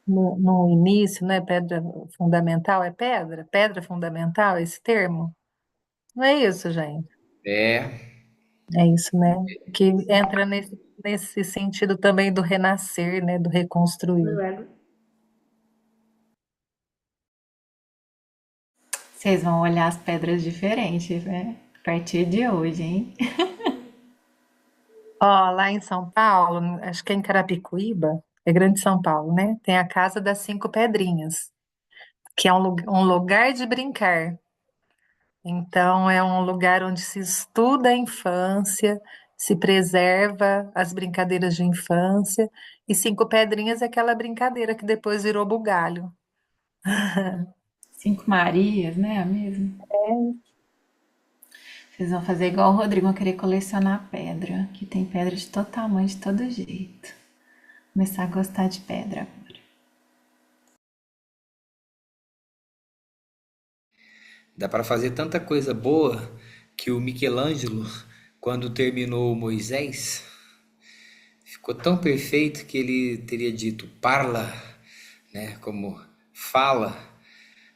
no início, né? Pedra fundamental, é pedra? Pedra fundamental, esse termo? Não é isso, gente? É, É isso, né? Que entra nesse sentido também do renascer, né? Do reconstruir. Vocês vão olhar as pedras diferentes, né? A partir de hoje, hein? Ó, lá em São Paulo, acho que é em Carapicuíba, é Grande São Paulo, né? Tem a Casa das Cinco Pedrinhas, que é um lugar de brincar. Então, é um lugar onde se estuda a infância, se preserva as brincadeiras de infância, e Cinco Pedrinhas é aquela brincadeira que depois virou bugalho, Cinco Marias, né? A mesma. É, Vocês vão fazer igual o Rodrigo, vão querer colecionar pedra, que tem pedra de todo tamanho, de todo jeito. Começar a gostar de pedra agora. Dá para fazer tanta coisa boa que o Michelangelo, quando terminou o Moisés, ficou tão perfeito que ele teria dito parla, né, como fala.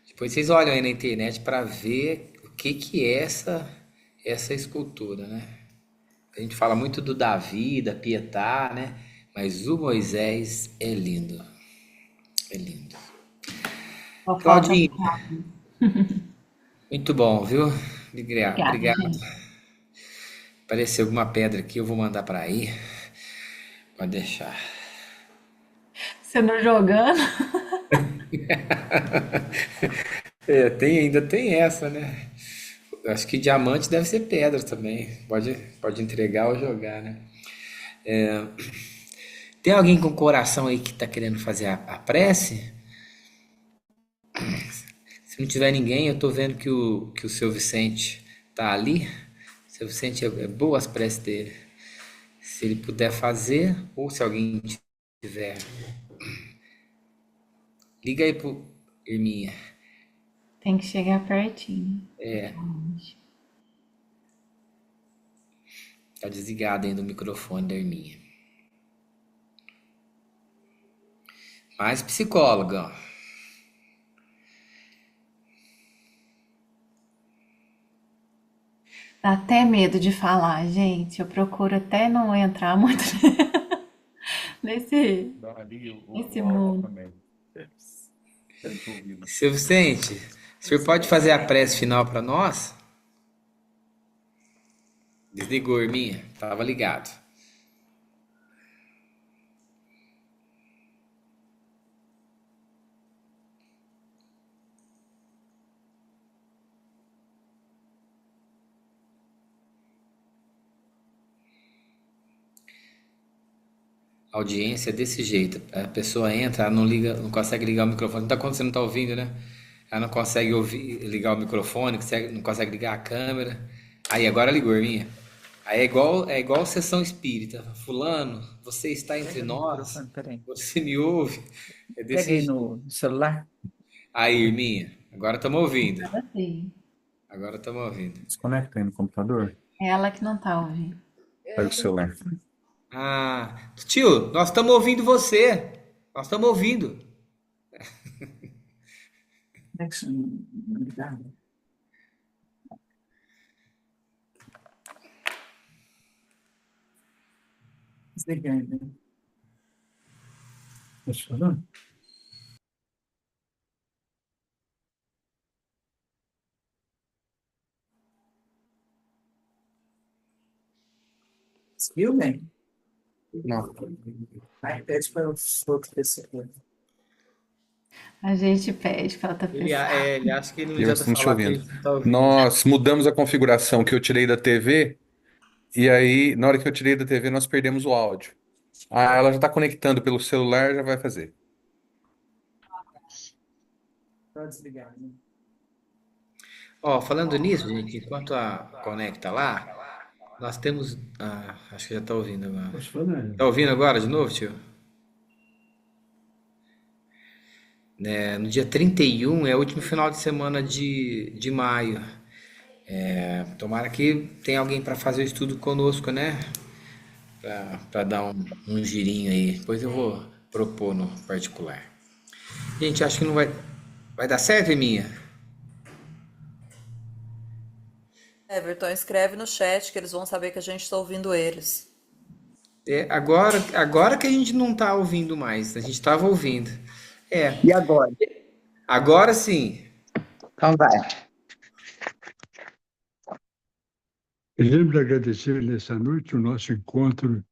Depois vocês olham aí na internet para ver o que é essa escultura, né? A gente fala muito do Davi, da Pietà, né? Mas o Moisés é lindo, é lindo. Só falta as Claudinho, chaves. muito bom, viu? Obrigada, Obrigado. gente. Apareceu alguma pedra aqui, eu vou mandar para aí. Pode deixar. Você não jogando? É, ainda tem essa, né? Eu acho que diamante deve ser pedra também. Pode entregar ou jogar, né? Tem alguém com coração aí que tá querendo fazer a prece? Se não tiver ninguém, eu tô vendo que o seu Vicente tá ali. O seu Vicente é boa as preces dele. Se ele puder fazer, ou se alguém tiver, liga aí pro Irminha. Tem que chegar pertinho. Tá desligado ainda o microfone da Irminha. Mais psicóloga, ó. Dá até medo de falar, gente. Eu procuro até não entrar muito nesse, nesse mundo. Seu Vicente, o senhor pode fazer a prece final para nós? Desligou, Irminha? Tava ligado. Audiência é desse jeito. A pessoa entra, ela não liga, não consegue ligar o microfone. Não tá quando você não tá ouvindo, né? Ela não consegue ouvir, ligar o microfone, não consegue ligar a câmera. Aí agora ligou, Irminha. Aí é igual sessão espírita. Fulano, você está entre Pega no nós? microfone, peraí. Você me ouve? É Pega desse aí jeito. no celular. Aí, Irminha, agora estamos ouvindo. Assim. Agora estamos ouvindo. Desconecta aí no computador. É ela que não tá ouvindo. Pega o celular. Ah, tio, nós estamos ouvindo você. Nós estamos ouvindo. Conexão ligada. Desliga aí, né? Tá falando? Viu bem? Não. Aí pede para o outro pessoa. A gente pede pra outra pessoa. Ele acha que ele não E nós adianta estamos te falar que a ouvindo. gente não tá ouvindo. Nós mudamos a configuração que eu tirei da TV, e aí, na hora que eu tirei da TV, nós perdemos o áudio. Ah, ela já está conectando pelo celular, já vai fazer. Pode desligar, né? Ó, falando nisso, gente, enquanto a conecta lá, nós temos. Ah, acho que já tá ouvindo agora. Posso falar? Tá ouvindo agora de novo, tio? É, no dia 31 é o último final de semana de maio. É, tomara que tenha alguém para fazer o estudo conosco, né? Para dar um girinho aí. Depois eu vou propor no particular. Gente, acho que não vai dar certo, Eminha? Everton, escreve no chat que eles vão saber que a gente está ouvindo eles. É, agora que a gente não tá ouvindo mais, a gente tava ouvindo. É, E agora? agora sim. Então vai. Queremos agradecer nessa noite o nosso encontro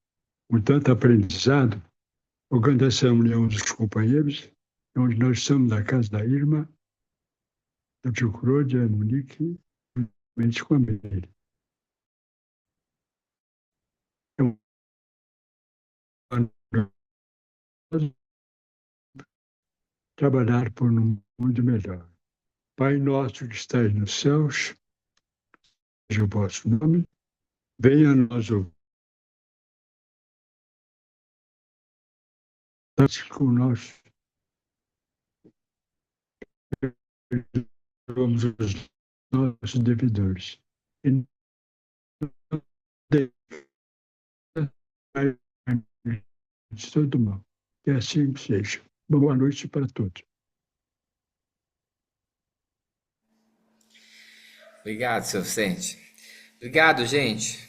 com tanto aprendizado, organização União dos Companheiros, onde nós estamos na casa da Irma, da Tio Claude, a Monique, mente com a Meire. trabalhar por um mundo melhor. Pai nosso que estais nos céus, seja o vosso nome, venha a nós o com nós, perdoamos os nossos devedores. E não de todo mal. Que assim seja. Boa noite para todos. Obrigado, seu Vicente. Obrigado, gente.